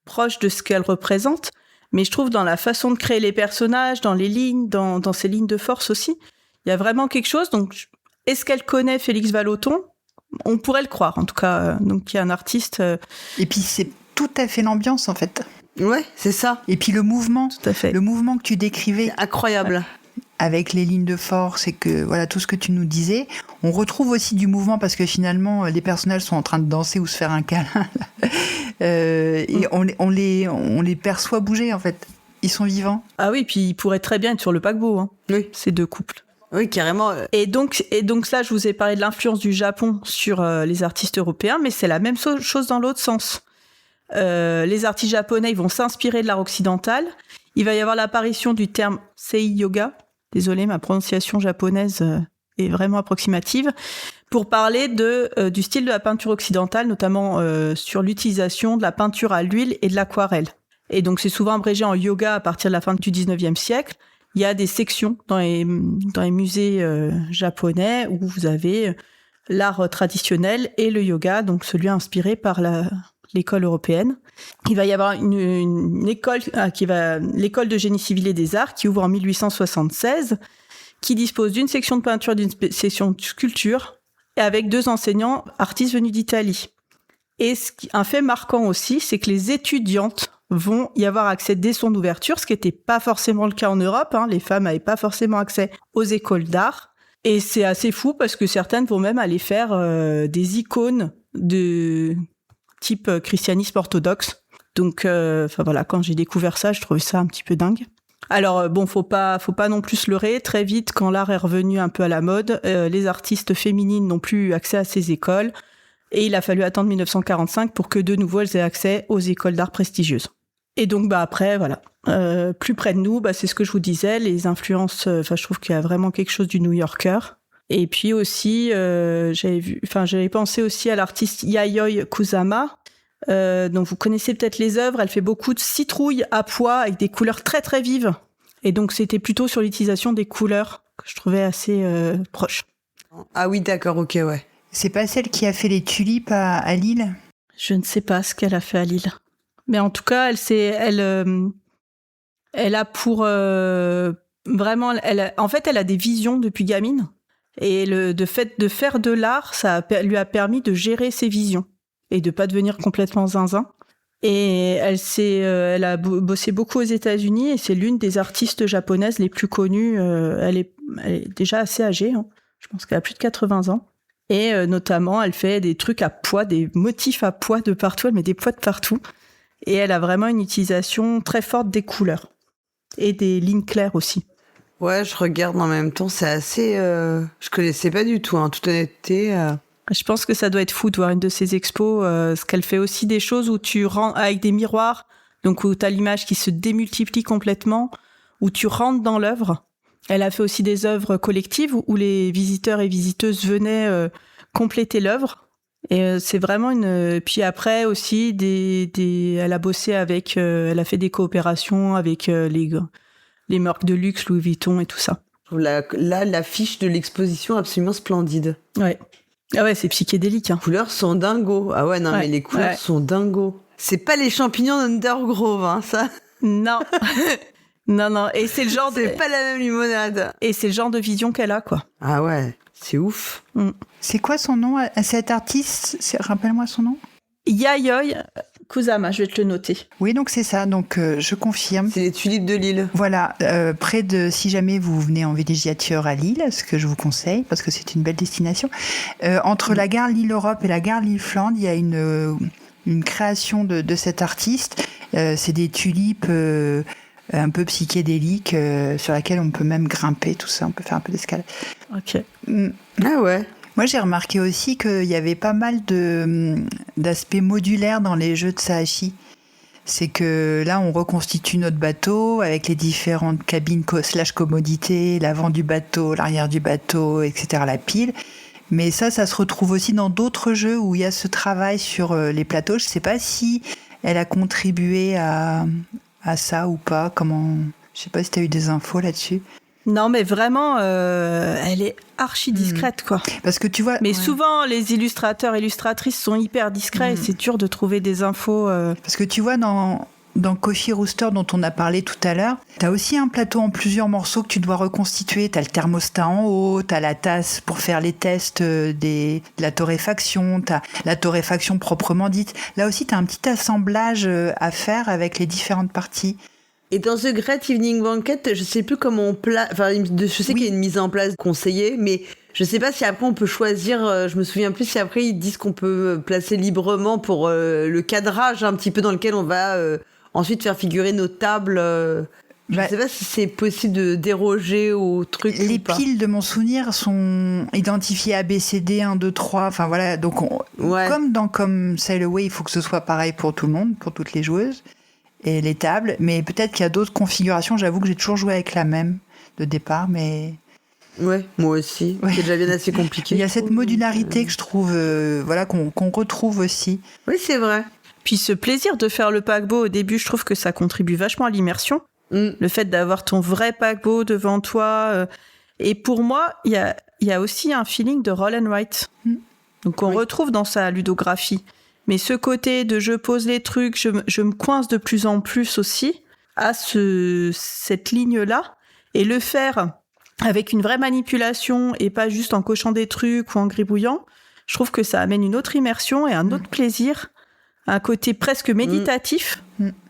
proche de ce qu'elle représente. Mais je trouve dans la façon de créer les personnages, dans les lignes, dans ces lignes de force aussi, il y a vraiment quelque chose. Donc, est-ce qu'elle connaît Félix Vallotton ? On pourrait le croire, en tout cas. Donc, il y a un artiste. Et puis, c'est tout à fait l'ambiance, en fait. Ouais, c'est ça. Et puis, le mouvement. Tout à fait. Le mouvement que tu décrivais. C'est incroyable. Avec les lignes de force et que, voilà, tout ce que tu nous disais. On retrouve aussi du mouvement parce que finalement, les personnages sont en train de danser ou se faire un câlin. Et on les perçoit bouger, en fait. Ils sont vivants. Ah oui, puis ils pourraient très bien être sur le paquebot, hein, oui. Ces deux couples. Oui, carrément. Et donc là, je vous ai parlé de l'influence du Japon sur les artistes européens, mais c'est la même chose dans l'autre sens. Les artistes japonais, ils vont s'inspirer de l'art occidental. Il va y avoir l'apparition du terme Sei Yoga. Désolée, ma prononciation japonaise est vraiment approximative. Pour parler du style de la peinture occidentale, notamment sur l'utilisation de la peinture à l'huile et de l'aquarelle. Et donc, c'est souvent abrégé en yoga à partir de la fin du 19e siècle. Il y a des sections dans les musées japonais où vous avez l'art traditionnel et le yoga, donc celui inspiré par l'école européenne. Il va y avoir une école l'école de génie civil et des arts qui ouvre en 1876, qui dispose d'une section de peinture, d'une section de sculpture, et avec 2 enseignants artistes venus d'Italie. Et un fait marquant aussi, c'est que les étudiantes vont y avoir accès dès son ouverture, ce qui n'était pas forcément le cas en Europe. Les femmes n'avaient pas forcément accès aux écoles d'art. Et c'est assez fou parce que certaines vont même aller faire des icônes de type christianisme orthodoxe. Donc, voilà, quand j'ai découvert ça, je trouvais ça un petit peu dingue. Alors, faut pas non plus se leurrer. Très vite, quand l'art est revenu un peu à la mode, les artistes féminines n'ont plus eu accès à ces écoles. Et il a fallu attendre 1945 pour que de nouveau elles aient accès aux écoles d'art prestigieuses. Et donc, après, voilà. Plus près de nous, c'est ce que je vous disais, les influences, je trouve qu'il y a vraiment quelque chose du New-Yorker. Et puis aussi, j'avais pensé aussi à l'artiste Yayoi Kusama, dont vous connaissez peut-être les œuvres. Elle fait beaucoup de citrouilles à pois avec des couleurs très très vives. Et donc c'était plutôt sur l'utilisation des couleurs que je trouvais assez proche. Ah oui, d'accord, ok, ouais. C'est pas celle qui a fait les tulipes à Lille ? Je ne sais pas ce qu'elle a fait à Lille. Mais en tout cas, elle a pour vraiment, en fait, elle a des visions depuis gamine. Et de fait de faire de l'art, ça lui a permis de gérer ses visions et de pas devenir complètement zinzin. Et elle a bossé beaucoup aux États-Unis et c'est l'une des artistes japonaises les plus connues. Elle est déjà assez âgée, hein. Je pense qu'elle a plus de 80 ans. Et notamment, elle fait des trucs à poids, des motifs à poids de partout. Elle met des poids de partout. Et elle a vraiment une utilisation très forte des couleurs. Et des lignes claires aussi. Ouais, je regarde en même temps. C'est assez... Je connaissais pas du tout, en toute honnêteté. Je pense que ça doit être fou de voir une de ces expos. Ce qu'elle fait aussi des choses où tu rentres avec des miroirs, donc où tu as l'image qui se démultiplie complètement, où tu rentres dans l'œuvre. Elle a fait aussi des œuvres collectives où les visiteurs et visiteuses venaient compléter l'œuvre. Et c'est vraiment une... Puis après aussi, elle a bossé avec... elle a fait des coopérations avec les marques de luxe, Louis Vuitton et tout ça. Je trouve l'affiche de l'exposition absolument splendide. Ouais. Ah ouais, c'est psychédélique. Les couleurs sont dingos. Ah ouais, non, mais les couleurs sont dingos. C'est pas les champignons d'Undergrove, hein, ça. Non. Non. Et c'est le genre c'est pas la même limonade. Et c'est le genre de vision qu'elle a, quoi. Ah ouais, c'est ouf. C'est quoi son nom à cet artiste? Rappelle-moi son nom. Yayoi Kusama, je vais te le noter. Oui, donc c'est ça, donc je confirme. C'est les tulipes de Lille. Voilà, près de, si jamais vous venez en villégiature à Lille, ce que je vous conseille, parce que c'est une belle destination, entre la gare Lille-Europe et la gare Lille-Flandre, il y a une création de cet artiste. C'est des tulipes un peu psychédéliques sur laquelle on peut même grimper, tout ça, on peut faire un peu d'escalade. Ok. Ah ouais. Moi, j'ai remarqué aussi qu'il y avait pas mal d'aspects modulaires dans les jeux de Sahashi. C'est que là, on reconstitue notre bateau avec les différentes cabines / commodités, l'avant du bateau, l'arrière du bateau, etc., la pile. Mais ça se retrouve aussi dans d'autres jeux où il y a ce travail sur les plateaux. Je ne sais pas si elle a contribué à ça ou pas. Je ne sais pas si tu as eu des infos là-dessus. Non, mais vraiment, elle est archi discrète, quoi. Parce que tu vois... Mais souvent, les illustrateurs et illustratrices sont hyper discrets et c'est dur de trouver des infos. Parce que tu vois, dans Coffee Rooster, dont on a parlé tout à l'heure, t'as aussi un plateau en plusieurs morceaux que tu dois reconstituer. T'as le thermostat en haut, t'as la tasse pour faire les tests de la torréfaction, t'as la torréfaction proprement dite. Là aussi, t'as un petit assemblage à faire avec les différentes parties. Et dans The Great Evening Banquet, je sais plus comment on place. Enfin, je sais qu'il y a une mise en place conseillée, mais je sais pas si après on peut choisir. Je me souviens plus si après ils disent qu'on peut placer librement pour le cadrage un petit peu dans lequel on va ensuite faire figurer nos tables. Je sais pas si c'est possible de déroger au truc. Les piles, de mon souvenir, sont identifiées ABCD 1, 2, 3. Enfin voilà, donc comme dans Come Sail Away, il faut que ce soit pareil pour tout le monde, pour toutes les joueuses. Et les tables, mais peut-être qu'il y a d'autres configurations. J'avoue que j'ai toujours joué avec la même de départ, mais... Ouais, moi aussi. Ouais. C'est déjà bien assez compliqué. Il y a cette modularité que je trouve, qu'on retrouve aussi. Oui, c'est vrai. Puis ce plaisir de faire le paquebot au début, je trouve que ça contribue vachement à l'immersion. Le fait d'avoir ton vrai paquebot devant toi. Et pour moi, il y a aussi un feeling de roll and write. Donc on retrouve dans sa ludographie. Mais ce côté de je pose les trucs, je me coince de plus en plus aussi à cette ligne-là. Et le faire avec une vraie manipulation et pas juste en cochant des trucs ou en gribouillant, je trouve que ça amène une autre immersion et un autre plaisir, un côté presque méditatif.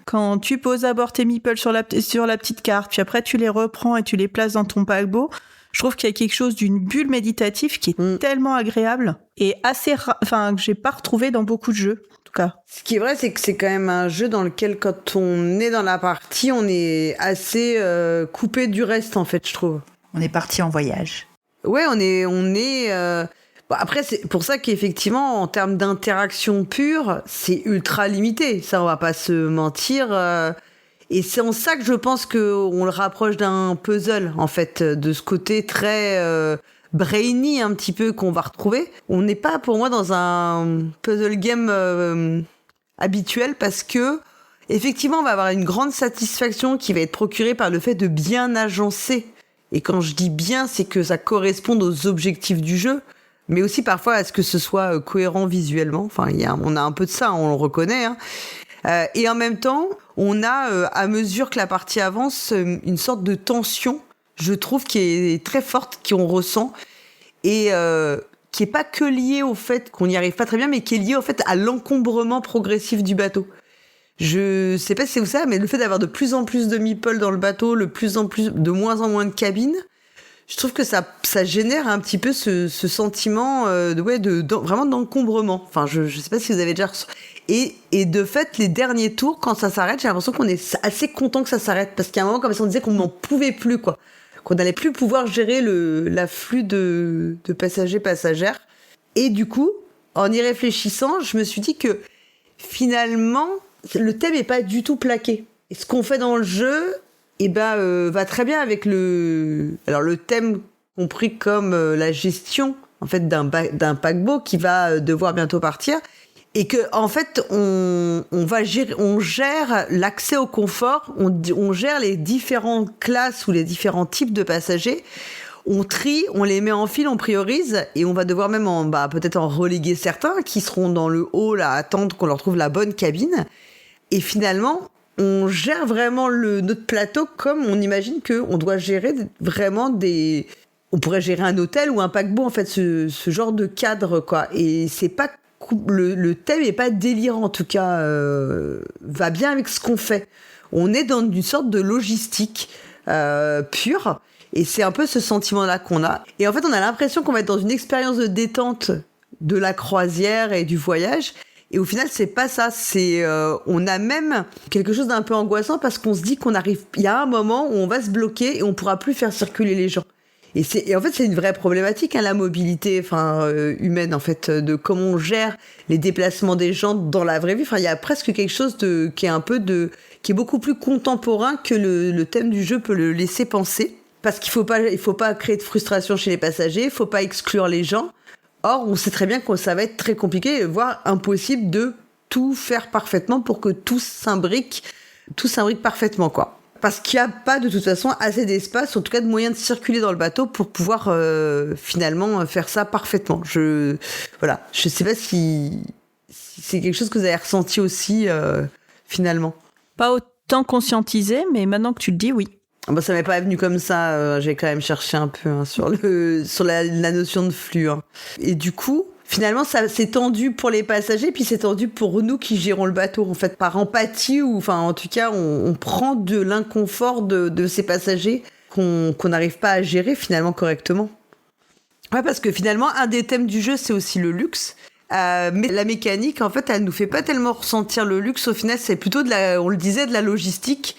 Quand tu poses d'abord tes meeples sur la petite carte, puis après tu les reprends et tu les places dans ton paquebot, je trouve qu'il y a quelque chose d'une bulle méditative qui est tellement agréable et assez que j'ai pas retrouvé dans beaucoup de jeux, en tout cas. Ce qui est vrai, c'est que c'est quand même un jeu dans lequel, quand on est dans la partie, on est assez coupé du reste, en fait, je trouve. On est parti en voyage. Ouais, on est. Bon, après, c'est pour ça qu'effectivement, en termes d'interaction pure, c'est ultra limité. Ça, on va pas se mentir. Et c'est en ça que je pense qu'on le rapproche d'un puzzle, en fait, de ce côté très brainy un petit peu qu'on va retrouver. On n'est pas, pour moi, dans un puzzle game habituel parce que, effectivement, on va avoir une grande satisfaction qui va être procurée par le fait de bien agencer. Et quand je dis bien, c'est que ça corresponde aux objectifs du jeu, mais aussi parfois à ce que ce soit cohérent visuellement. Enfin, on a un peu de ça, on le reconnaît, hein. Et en même temps, on a, à mesure que la partie avance, une sorte de tension, je trouve, qui est très forte, qu'on ressent, et qui est pas que liée au fait qu'on n'y arrive pas très bien, mais qui est liée au fait à l'encombrement progressif du bateau. Je sais pas si c'est ça, mais le fait d'avoir de plus en plus de meeples dans le bateau, de moins en moins de cabines, je trouve que ça génère un petit peu ce sentiment vraiment d'encombrement. Enfin, je sais pas si vous avez déjà reçu. Et de fait, les derniers tours, quand ça s'arrête, j'ai l'impression qu'on est assez content que ça s'arrête. Parce qu'à un moment, comme si on disait qu'on n'en pouvait plus, quoi. Qu'on n'allait plus pouvoir gérer l'afflux de passagers-passagères. Et du coup, en y réfléchissant, je me suis dit que finalement, le thème n'est pas du tout plaqué. Et ce qu'on fait dans le jeu, va très bien avec le thème compris comme la gestion en fait d'un paquebot qui va devoir bientôt partir, et que en fait on gère l'accès au confort, on gère les différentes classes ou les différents types de passagers. On trie, on les met en file, on priorise, et on va devoir même peut-être en reléguer certains qui seront dans le hall à attendre qu'on leur trouve la bonne cabine. Et finalement, on gère vraiment notre plateau comme on imagine qu'on doit gérer vraiment on pourrait gérer un hôtel ou un paquebot, en fait, ce genre de cadre, quoi. Et c'est pas le thème est pas délirant, en tout cas, va bien avec ce qu'on fait. On est dans une sorte de logistique pure. Et c'est un peu ce sentiment-là qu'on a. Et en fait, on a l'impression qu'on va être dans une expérience de détente de la croisière et du voyage. Et au final, c'est pas ça. On a même quelque chose d'un peu angoissant parce qu'on se dit il y a un moment où on va se bloquer et on pourra plus faire circuler les gens. Et en fait, c'est une vraie problématique, la mobilité, humaine, en fait, de comment on gère les déplacements des gens dans la vraie vie. Enfin, il y a presque quelque chose qui est beaucoup plus contemporain que le thème du jeu peut le laisser penser. Parce qu'il faut pas créer de frustration chez les passagers, il faut pas exclure les gens. Or, on sait très bien que ça va être très compliqué, voire impossible de tout faire parfaitement pour que tout s'imbrique parfaitement, quoi. Parce qu'il n'y a pas de toute façon assez d'espace, en tout cas de moyens de circuler dans le bateau pour pouvoir finalement faire ça parfaitement. Je sais pas si c'est quelque chose que vous avez ressenti aussi finalement. Pas autant conscientisé, mais maintenant que tu le dis, oui. Ça m'est pas venu comme ça, j'ai quand même cherché un peu sur la notion de flux. Et du coup, finalement, ça c'est tendu pour les passagers, puis c'est tendu pour nous qui gérons le bateau, en fait, par empathie, ou enfin, en tout cas, on prend de l'inconfort de ces passagers qu'on n'arrive pas à gérer finalement correctement. Ouais, parce que finalement, un des thèmes du jeu, c'est aussi le luxe. Mais la mécanique, en fait, elle nous fait pas tellement ressentir le luxe. Au final, c'est plutôt on le disait, de la logistique.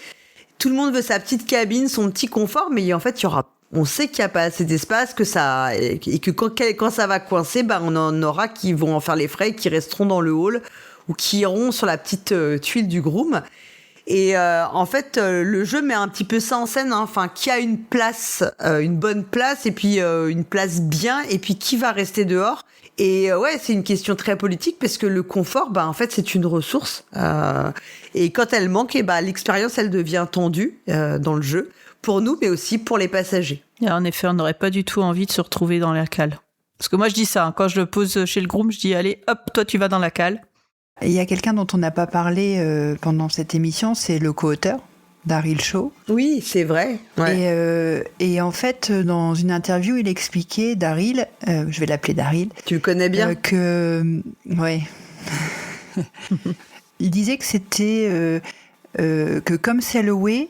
Tout le monde veut sa petite cabine, son petit confort, mais en fait, on sait qu'il n'y a pas assez d'espace, et que quand ça va coincer, on en aura qui vont en faire les frais, qui resteront dans le hall ou qui iront sur la petite tuile du groom. Et en fait, le jeu met un petit peu ça en scène, qui a une place, une bonne place, et puis une place bien, et puis qui va rester dehors. Et c'est une question très politique parce que le confort, en fait, c'est une ressource. Et quand elle manque, l'expérience, elle devient tendue dans le jeu pour nous, mais aussi pour les passagers. Et en effet, on n'aurait pas du tout envie de se retrouver dans la cale. Parce que moi, je dis ça, quand je le pose chez le groom, je dis allez, hop, toi, tu vas dans la cale. Il y a quelqu'un dont on n'a pas parlé pendant cette émission, c'est le co-auteur, Daryl Shaw. Oui, c'est vrai. Ouais. Et en fait, dans une interview, il expliquait, Daryl, je vais l'appeler Daryl. Tu le connais bien ouais. Il disait que c'était que comme Sail Away,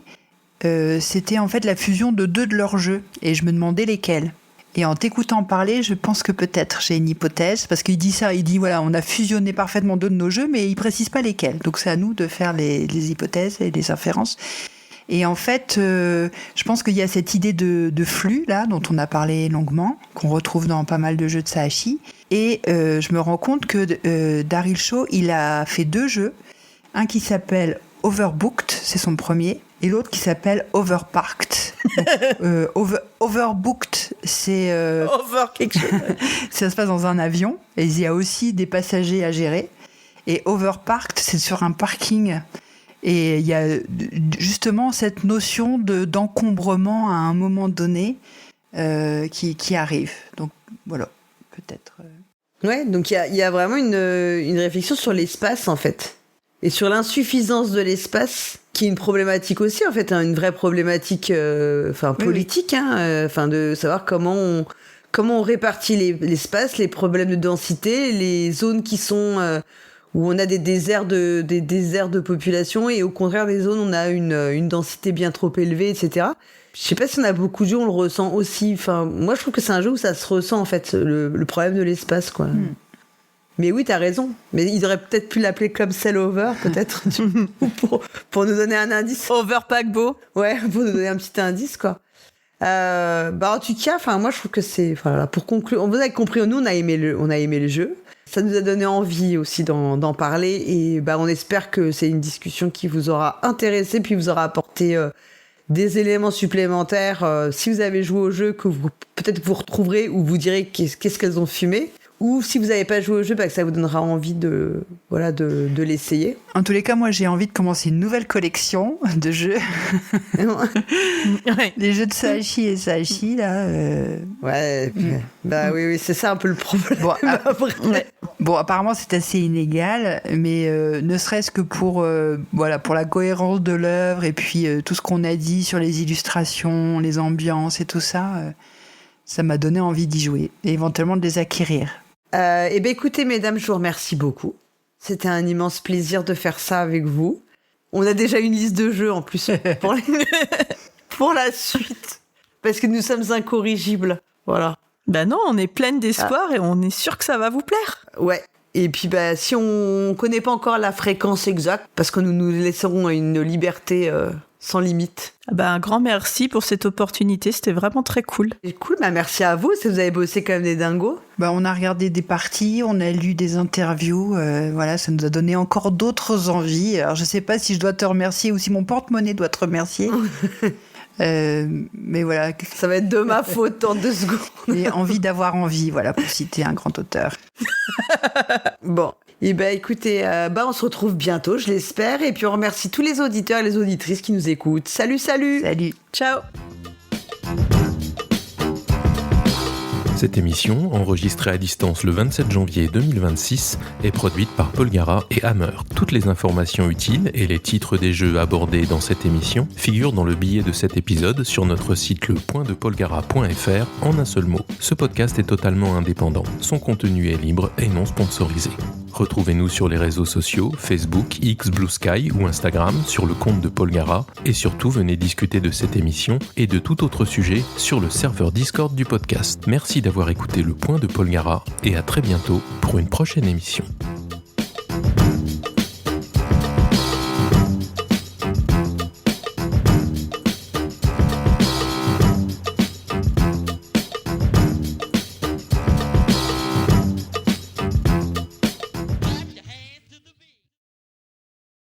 c'était en fait la fusion de deux de leurs jeux. Et je me demandais lesquels. Et en t'écoutant parler, je pense que peut-être j'ai une hypothèse, parce qu'il dit ça, il dit voilà, on a fusionné parfaitement deux de nos jeux, mais il précise pas lesquels. Donc c'est à nous de faire les hypothèses et les inférences. Et en fait, je pense qu'il y a cette idée de flux là, dont on a parlé longuement, qu'on retrouve dans pas mal de jeux de Sahashi. Et je me rends compte que Daryl Shaw, il a fait deux jeux, un qui s'appelle Overbooked, c'est son premier, et l'autre qui s'appelle Overparked. Overbooked, c'est quelque chose. Ça se passe dans un avion et il y a aussi des passagers à gérer. Et Overparked, c'est sur un parking. Et il y a justement cette notion d'encombrement à un moment donné qui arrive. Donc voilà, peut-être. Ouais, donc il y a vraiment une réflexion sur l'espace en fait. Et sur l'insuffisance de l'espace, qui est une problématique aussi, en fait, une vraie problématique politique, oui. De savoir comment on répartit l'espace, les problèmes de densité, les zones qui sont où on a des déserts de population et au contraire des zones où on a une densité bien trop élevée, etc. Je sais pas si on a beaucoup de jeux, on le ressent aussi. Enfin, moi, je trouve que c'est un jeu où ça se ressent, en fait, le problème de l'espace, quoi. Mais oui, t'as raison. Mais ils auraient peut-être pu l'appeler Club Sail Over, peut-être, pour nous donner un indice. Over Paquebot. Ouais, pour nous donner un petit indice, quoi. En tout cas, moi, je trouve que c'est, pour conclure, vous avez compris, nous, on a aimé le jeu. Ça nous a donné envie aussi d'en parler et on espère que c'est une discussion qui vous aura intéressé puis vous aura apporté des éléments supplémentaires. Si vous avez joué au jeu, que peut-être vous retrouverez ou vous direz qu'est-ce qu'elles ont fumé. Ou si vous n'avez pas joué au jeu, que ça vous donnera envie de l'essayer. En tous les cas, moi, j'ai envie de commencer une nouvelle collection de jeux. Ouais. Les jeux de Sahashi et Sahashi, là. Ouais, oui, c'est ça un peu le problème. Bon, apparemment, c'est assez inégal, mais ne serait-ce que pour la cohérence de l'œuvre et puis tout ce qu'on a dit sur les illustrations, les ambiances et tout ça, ça m'a donné envie d'y jouer et éventuellement de les acquérir. Écoutez, mesdames, je vous remercie beaucoup. C'était un immense plaisir de faire ça avec vous. On a déjà une liste de jeux en plus pour la suite. Parce que nous sommes incorrigibles. Voilà. Non, on est pleine d'espoir et on est sûr que ça va vous plaire. Ouais. Et puis, si on connaît pas encore la fréquence exacte, parce que nous nous laisserons une liberté sans limite. Un grand merci pour cette opportunité, c'était vraiment très cool. C'est cool, merci à vous, si vous avez bossé comme des dingos. On a regardé des parties, on a lu des interviews, ça nous a donné encore d'autres envies. Alors je sais pas si je dois te remercier ou si mon porte-monnaie doit te remercier. Mais voilà. Ça va être de ma faute en 2 secondes. Et envie d'avoir envie, voilà, pour citer un grand auteur. Bon. Écoutez, on se retrouve bientôt, je l'espère. Et puis on remercie tous les auditeurs et les auditrices qui nous écoutent. Salut. Salut. Ciao. Cette émission, enregistrée à distance le 27 janvier 2026, est produite par Paul Gara et Hammer. Toutes les informations utiles et les titres des jeux abordés dans cette émission figurent dans le billet de cet épisode sur notre site le.depaulgara.fr en un seul mot. Ce podcast est totalement indépendant. Son contenu est libre et non sponsorisé. Retrouvez-nous sur les réseaux sociaux, Facebook, X, Blue Sky ou Instagram sur le compte de Paul Gara et surtout venez discuter de cette émission et de tout autre sujet sur le serveur Discord du podcast. Merci d'avoir écouté Le Point de Paul Gara et à très bientôt pour une prochaine émission.